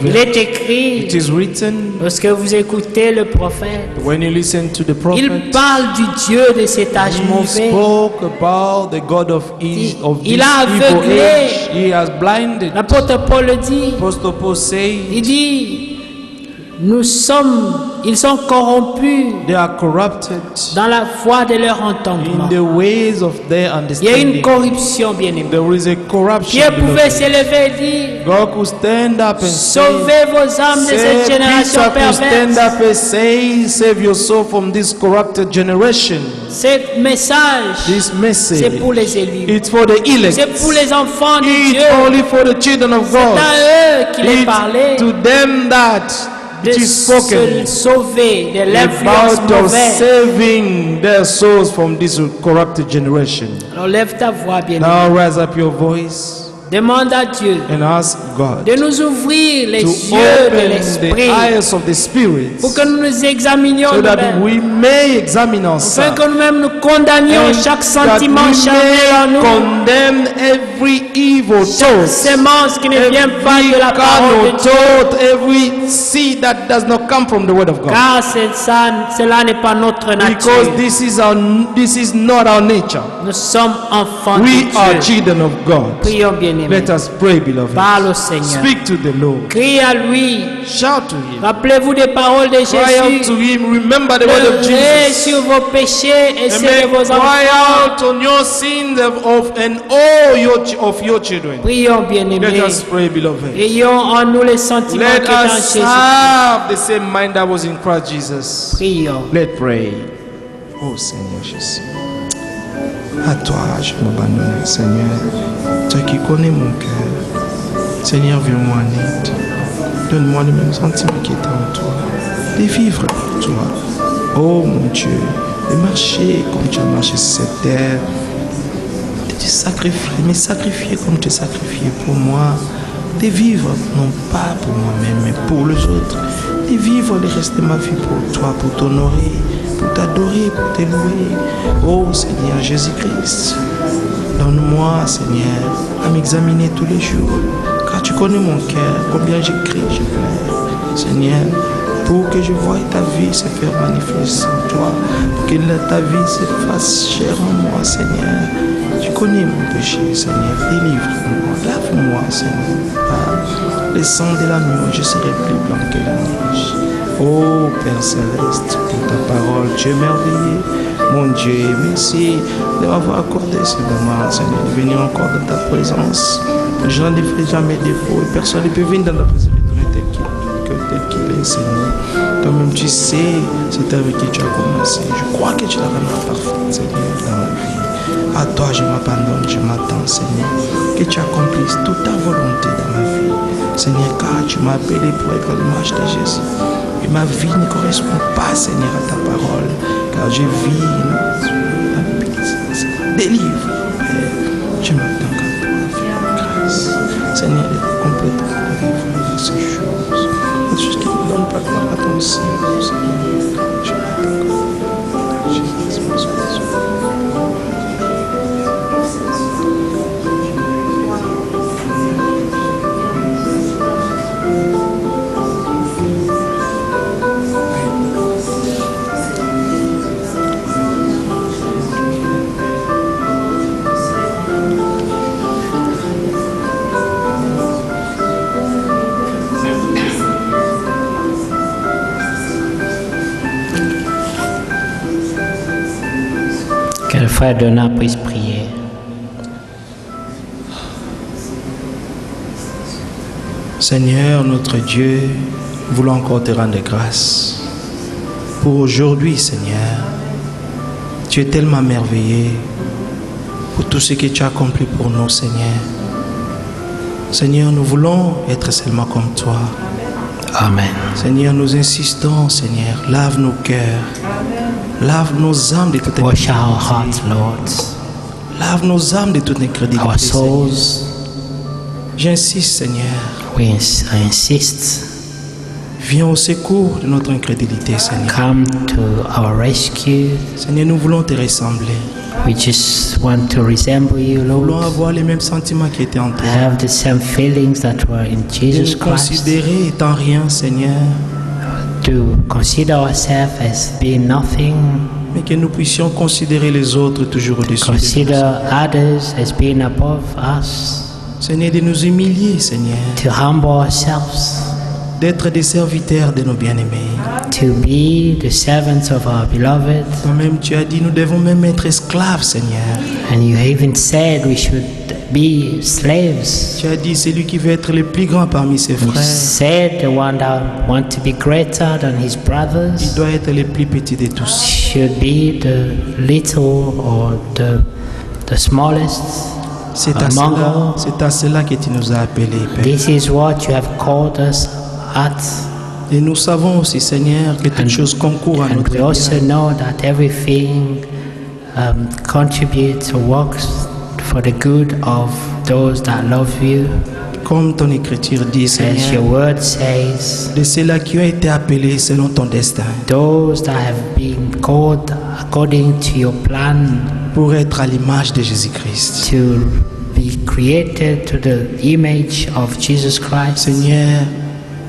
Il est écrit, It is written, lorsque vous écoutez le prophète, when you listen to the il prophet, parle du Dieu de cet âge he mauvais. spoke about the God of this Il a evil aveuglé. age. He has blinded. L'apôtre Paul le dit. Apostle Paul says, Il dit, ils sont corrompus They are corrupted dans la voie de leur in entendement. the ways of their Il y a une understanding. corruption, bien-aimé. There is a corruption. Dieu pouvait beloved. s'élever et dire, God could stand up and say, sauvez vos âmes de cette génération Peter could stand perverse. up and say, save your soul from this corrupted generation. Ce message, This message, c'est pour les élus. it's for the elect. C'est pour les enfants de It's Dieu. only for the children of C'est God. à eux qu'il est parlé It's to them that de it is se spoken sauver de l'influence about of mauvaise. saving their souls from this corrupted generation. Alors lève ta voix, bien-aimé. Now rise up your voice Demande à Dieu and ask God de nous ouvrir les to yeux de open the l'esprit eyes of the Spirit pour que nous nous examinions so that nous-mêmes, we may examine afin ourselves que nous-mêmes nous condamnions and chaque that sentiment we charnel en may nous, condemn every evil chaque thought, sémence qui ne vient pas de la parole carnal de Dieu, thought, every seed that does not come from the word of God. car cela n'est pas notre Because nature. this is not our nature. Nous sommes enfants We are de Dieu. children of God. Prions, bien-aimés. Let us pray, beloved. Parle au Seigneur. Speak to the Lord. Crie à lui. Shout to Him. Rappelez-vous des paroles de Cry out Jésus. to Him. Remember the word of Pleurez Jesus. sur vos péchés et ceux Amen. de vos Cry enfants. out on your sins and all of your children. Prions, Let bien-aimés. us pray, beloved. Ayons en nous les sentiments Let qui sont en us Jésus. have the same mind that was in Christ Jesus. Prions. Let's pray. Oh Seigneur Jésus. À toi, je m'abandonne, Seigneur. Toi qui connais mon cœur. Seigneur, viens-moi en aide. Donne-moi le même sentiment qui était en toi. De vivre pour toi. Oh mon Dieu. De marcher comme tu as marché sur cette terre. De te sacrifier, mais sacrifier comme tu es sacrifié pour moi. De vivre non pas pour moi-même, mais pour les autres. De vivre le reste de ma vie pour toi, pour t'honorer, pour t'adorer, pour te louer. Oh Seigneur Jésus-Christ, donne-moi, Seigneur, à m'examiner tous les jours, car tu connais mon cœur, combien je crie, je pleure. Seigneur, pour que je voie ta vie se faire manifester en toi, pour que ta vie se fasse chère en moi, Seigneur. Tu connais mon péché, Seigneur, délivre-moi, lave-moi, Seigneur. Par le sang de l'agneau, je serai plus blanc que la neige. Oh Père Céleste, pour ta parole, tu es merveilleux. Mon Dieu, merci de m'avoir accordé ce moment, Seigneur, de venir encore dans ta présence. Je n'en ferai jamais défaut et personne ne peut venir dans la présence tel qu'il est, Seigneur. Toi-même, tu sais cette œuvre que tu as commencé. Je crois que tu la rendras parfaite, Seigneur, dans ma vie. À toi, je m'abandonne, je m'attends, Seigneur, que tu accomplisses toute ta volonté dans ma vie. Seigneur, car tu m'as appelé pour être l'image de Jésus. Et ma vie ne correspond pas, Seigneur, à ta parole, car je vis la pitié. Délivre, Père. Je m'attends qu'à toi, grâce. Seigneur, d'être complètement délivré de ces choses. Des choses qui ne donnent pas gloire à ton Seigneur, Seigneur. Je m'attends qu'à toi. Jésus, Que le frère Donat puisse prier. Seigneur, notre Dieu, nous voulons encore te rendre grâce pour aujourd'hui, Seigneur. Tu es tellement merveilleux pour tout ce que tu as accompli pour nous, Seigneur. Seigneur, nous voulons être seulement comme toi. Amen. Seigneur, nous insistons, Seigneur, lave nos cœurs, lave nos âmes de toute Wash our incrédulité. hearts, Lord. Lave nos âmes de toute incrédulité. Our Seigneur. souls. J'insiste, Seigneur, I insist. viens au secours de notre incrédulité, Seigneur. Come to our rescue. Seigneur, nous voulons te ressembler. We just want to resemble you, Nous voulons Lord. avoir les mêmes sentiments qui étaient en toi. Have the same feelings that were in De Jesus nous Christ. considérer étant rien, Seigneur, To consider ourselves as being nothing. mais que nous puissions considérer les autres toujours au-dessus de nous. Consider others as being above us. Seigneur, de nous humilier, Seigneur, To humble ourselves. d'être des serviteurs de nos bien-aimés. to be the servants of our beloved. Toi-même, tu as dit, nous devons même être esclaves, Seigneur. And you even said we should be slaves. Tu as dit, celui qui veut être le plus grand parmi ses You frères, said the one that want to be greater than his il brothers doit être le plus petit de tous. should be the little or the smallest C'est à among cela, all. c'est à cela que tu nous as appelés, Père. This is what you have called us at. Et nous savons aussi, Seigneur, que toutes choses concourent à And notre we also bien. know that everything contributes or works for the good of those that love you. Comme ton écriture dit, As your Seigneur, word says, de ceux-là qui ont été appelés selon ton destin, those that have been called according to your plan pour être à l'image de Jésus-Christ. to be created to the image of Jesus Christ. Seigneur,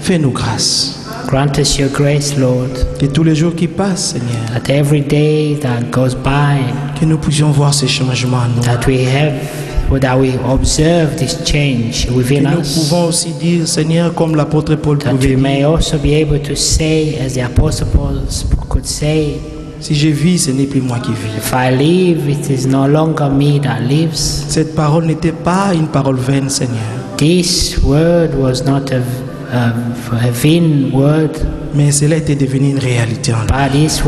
fais-nous grâce. Grant us your grace, Lord, Que tous les jours qui passent, Seigneur, that every day that goes by, que nous puissions voir ces changements en nous. that we observe this change Que within nous us, pouvons aussi dire, Seigneur, comme l'apôtre Paul that pouvait we may dire, also be able to say, as the apostles could say, si je vis, ce n'est plus moi qui vis. if I live, it is no longer me that lives. Cette parole n'était pas une parole vaine, Seigneur, This word was not a vain word, mais cela était devenu une réalité en nous. but this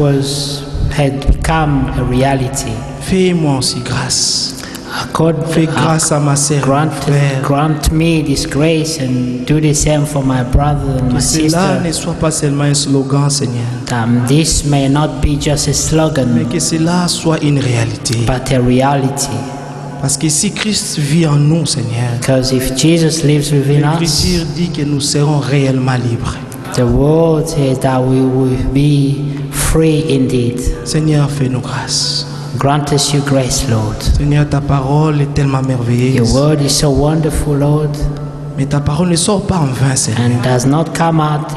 had become a reality. Fais-moi aussi grâce. Fais Accord, grâce à ma sœur, mon frère. grant me this grace and do the same for my brother and Que my cela sister. ne soit pas seulement un slogan, Seigneur, This may not be just a mais slogan, que cela soit une réalité. but a reality. Parce que si Christ vit en nous, Seigneur, Because if Jesus lives within us, l'Écriture dit que nous serons réellement libres. the word says that we will be free indeed. Seigneur, fais-nous grâce. Grant us your grace, Lord. Seigneur, ta parole est tellement Your merveilleuse. word is so wonderful, Lord, Mais ta parole ne sort pas en vain, Seigneur. and does not come out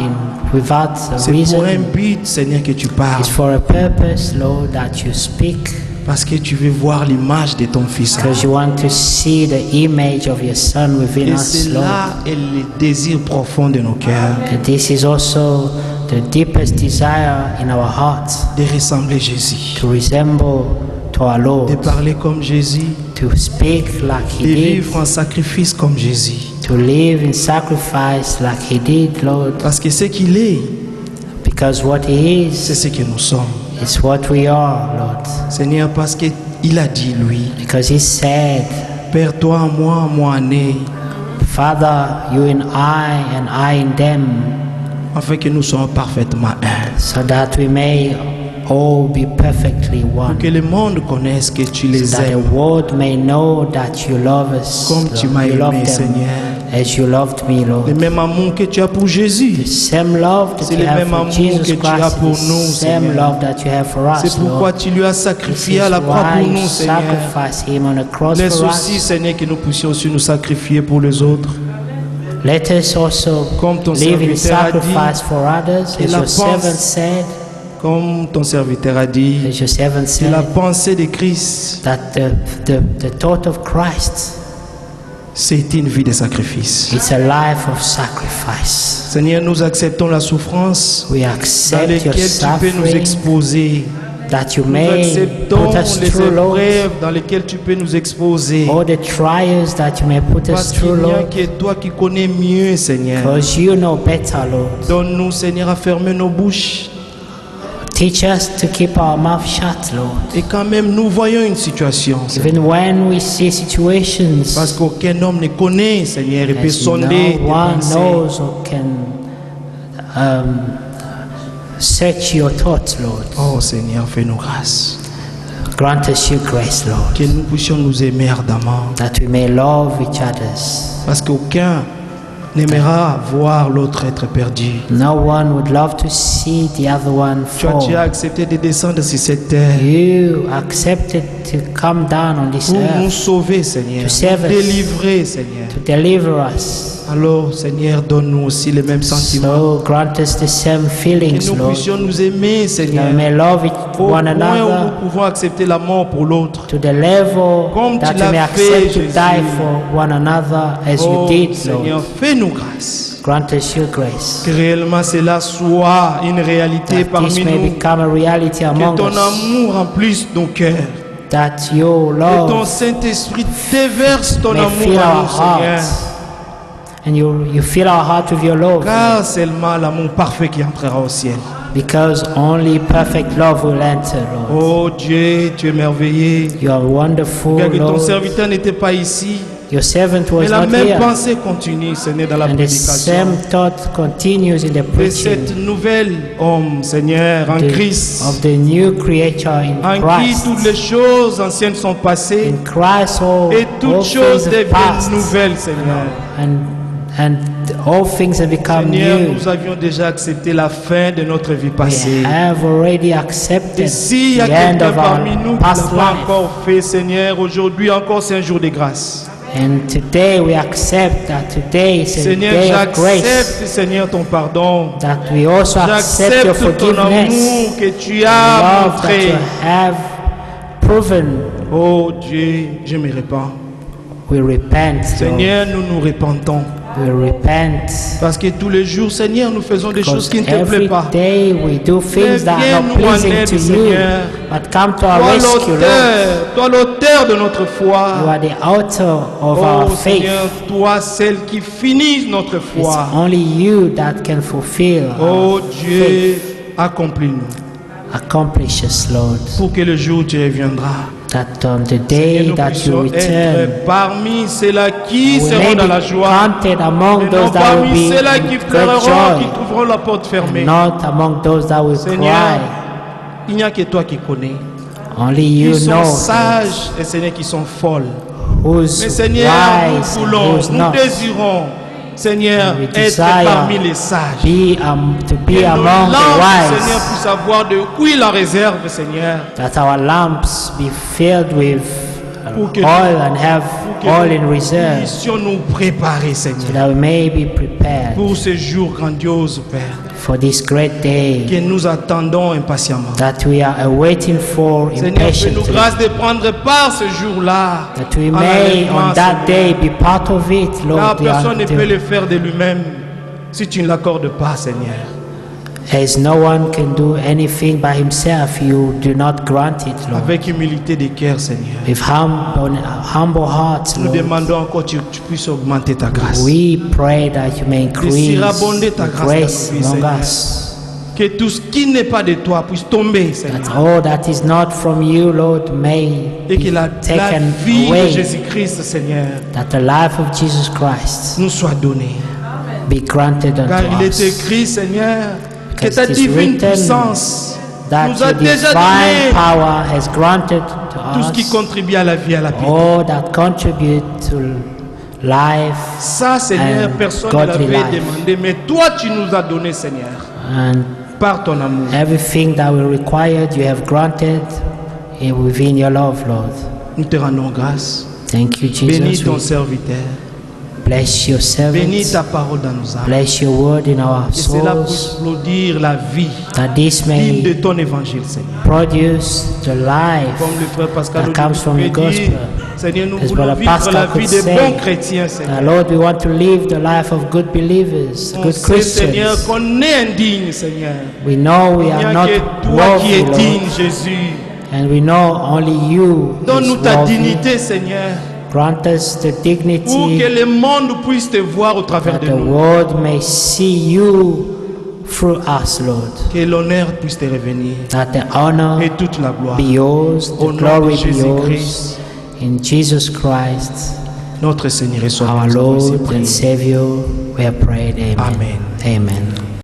without a C'est pour un reason. but, Seigneur, que tu parles. It's for a purpose, Lord, that you speak, Parce que tu veux voir l'image de ton Fils. because you want to see the image of your Son within Et us, Lord. cela est le désir profond de nos cœurs, And this is also the deepest desire in our hearts, de ressembler Jésus, to resemble to our de Lord, parler comme Jésus, to speak like de He did, vivre en sacrifice comme Jésus. to live in sacrifice like He did, Lord, Parce que ce qu'il est, because what He c'est is ce que nous sommes. is what we are, Lord. Seigneur, parce qu'il a dit, lui, Because He said, Père, toi en moi, moi en eux, Father, you in I and I in them, afin que nous soyons parfaitement un. so that we may all be perfectly one, Que le monde connaisse que tu les so that the aimes world may know that you love us, comme tu m'as you love aimé, them Seigneur. as you loved me, Lord. Le même amour que tu as pour The Jésus. same love that C'est you le have même for amour Jesus que tu as Christ, pour the nous, same Seigneur. love that you have for us, C'est pourquoi Lord. tu lui as This sacrifié is à la croix why pour you nous, Seigneur. sacrificed Him on the cross Laisse for aussi, us. Seigneur, que nous puissions aussi nous sacrifier pour les autres. Let us also Comme ton live in serviteur a dit, sacrifice for others, et as la your servant pense- said, Comme ton serviteur a dit, as your servant c'est la said, pensée de Christ, that the thought of Christ, c'est une vie de sacrifice. it's a life of sacrifice. Seigneur, nous acceptons la souffrance We dans accept your laquelle tu peux nous suffering, exposer. that you Nous may acceptons put us les through, Lord, épreuves dans lesquelles tu peux nous exposer. all the trials that you may put Parce us qu'il through, n'y a Lord, que toi qui connais mieux, Seigneur. because you know better, Lord. Donne-nous, Seigneur, à fermer nos bouches. Teach us to keep our mouth shut, Lord. Et quand même, nous voyons une situation, Seigneur. Even when we see situations, Parce qu'aucun homme ne connaît, Seigneur, et peut as sonder no tes one pensées. knows or can search your thoughts, Lord. Oh Seigneur, fais-nous grâce. Grant us your grace, Lord, Que nous puissions nous aimer ardemment. that we may love each others. Parce qu'aucun n'aimera voir l'autre être perdu. No one would love to see the other one Toi, tu as fall. accepté de descendre sur cette terre You accepted to come down on this pour nous earth sauver, Seigneur, To save nous us. délivrer, Seigneur. to deliver us. Alors, Seigneur, donne-nous aussi les mêmes sentiments. So grant us the same Que feelings, nous Lord. puissions nous aimer, That Seigneur, we may love au one point où another nous pouvons accepter la mort pour l'autre. to the level Comme that tu we may l'as fait, accept to Jésus. die for one another as Oh, you did, Seigneur, Lord. fais-nous grâce. Grant us your grace. Que réellement cela soit une réalité That parmi this may nous. become a reality Que among ton us. amour remplisse nos cœurs. That your Que ton love Saint-Esprit déverse ton may amour fill en our nous, Seigneur. hearts. And you fill our heart with your love. Car seulement l'amour parfait qui entrera au ciel. Because only perfect love will enter, Lord. Oh Dieu, tu es merveilleux. You are wonderful, Regarde que ton Lord. serviteur n'était pas ici. Your servant Mais was la not même here. pensée continue, Seigneur, dans la And the prédication. same thought continues in the De preaching cette nouvelle homme, Seigneur, en Christ, of the new creature in en qui Christ. toutes les choses anciennes sont passées In Christ, et all toutes choses things have deviennent passed, nouvelles, Seigneur. and all things have become Seigneur, new. nous avions déjà accepté la fin de notre vie We passée. have already accepted Et s'il y a the end quelqu'un of our parmi nous qui past n'a pas life. encore fait, Seigneur, aujourd'hui encore c'est un jour de grâce. And today we accept that today is a Seigneur, day of grace. j'accepte, Seigneur, ton pardon. That we also accept your J'accepte ton forgiveness. amour que tu The as love that montré. you have proven. Oh Dieu, je me répands. We repent, Lord. Seigneur, nous nous repentons. We repent. Parce que tous les jours, Seigneur, nous faisons des choses Because qui ne te every plaisent pas. day we do things that are not viens-nous en pleasing aide, to you, Seigneur. but come to our Toi rescue, Lord. toi l'auteur de notre You foi. are the author of Oh our faith. Seigneur, toi celle qui finit notre It's foi. only you that can fulfill Oh our Dieu, faith. accomplis-nous. Accomplish us, Lord, Pour que le jour où tu reviendras, that on the que day nous that you puissions return, être parmi ceux-là qui we may seront dans la be joie. counted among Et non those that parmi will be ceux-là qui in great pleureront, qui joy, trouveront la porte fermée. and not among those that will Seigneur, cry. il n'y a que toi qui connais. Only Qui you sont know sages et Seigneur qui sont folles. who's Mais Seigneur, wise nous and voulons, who's nous not. désirons, Seigneur, We être desire parmi les sages. to be Que nos among the lampes, Seigneur, wise, puissent avoir de huile en réserve, Seigneur. that our lamps be filled with Pour que oil and have Que oil in nous reserve, puissions nous préparer, so Seigneur, that we may be prepared pour ce jour grandiose, Père, for this great day que nous attendons impatiemment. that we are awaiting for Seigneur, fais-nous impatiently, grâce de prendre part ce jour-là. that we en may enlèvement, on that Seigneur. day be part of it, Car Lord. personne ne peut The- le faire de lui-même si tu ne l'accordes pas, Seigneur. As no one can do anything by himself, you do not grant it, Lord. Avec humilité de cœur, Seigneur. With humble hearts, Nous Lord, demandons encore que tu puisses augmenter ta grâce. we pray that you may increase surabonder ta the grâce grace dans nos vies, among Seigneur. us. Que tout ce qui n'est pas de toi puisse tomber, Seigneur. That all that is not from you, Lord, may Et que be la taken vie de away. Jésus-Christ, Seigneur, That the life of Jesus Christ nous soit donnée. be granted Car unto il est us. écrit, Seigneur, que Because ta it is divine written puissance That nous a your déjà divine donné power has granted tout ce to qui us contribue à la vie, à la paix. all that contribute to life Ça, Seigneur, and personne ne godly l'avait life. demandé, mais toi, tu nous as donné, Seigneur, and par ton amour. everything that we required you have granted within your love, Lord. Nous te rendons grâce. Thank you, Bénis Jesus. ton We serviteur. bless your Bénis servants. ta parole dans nos âmes. Bless your word in our Que cela puisse souls, applaudir la vie that this digne de may ton évangile, Seigneur. produce the life Comme le frère Pascal that comes from the Audouin dit, gospel. Seigneur, nous As voulons Brother vivre Pascal la vie could des say, bons chrétiens, Seigneur. Lord, we want to live the life of good believers, On good sait, Seigneur, Christians. qu'on est indigne, Seigneur. We know we Il n'y are a not que toi qui es worthy, digne, Lord, Jésus. and we know only you is Donne-nous ta worthy. dignité, Seigneur, Grant us the pour que dignity le monde puisse te voir au travers that de the nous. world may see you through us, Lord. Que l'honneur puisse te revenir That the honor et toute la gloire. be yours, Au the nom de glory be Jésus-Christ, yours. In Jesus Christ, notre Seigneur et our Sauveur. nous avons ainsi Lord and prié. Savior, we have prayed. Amen. Amen. Amen.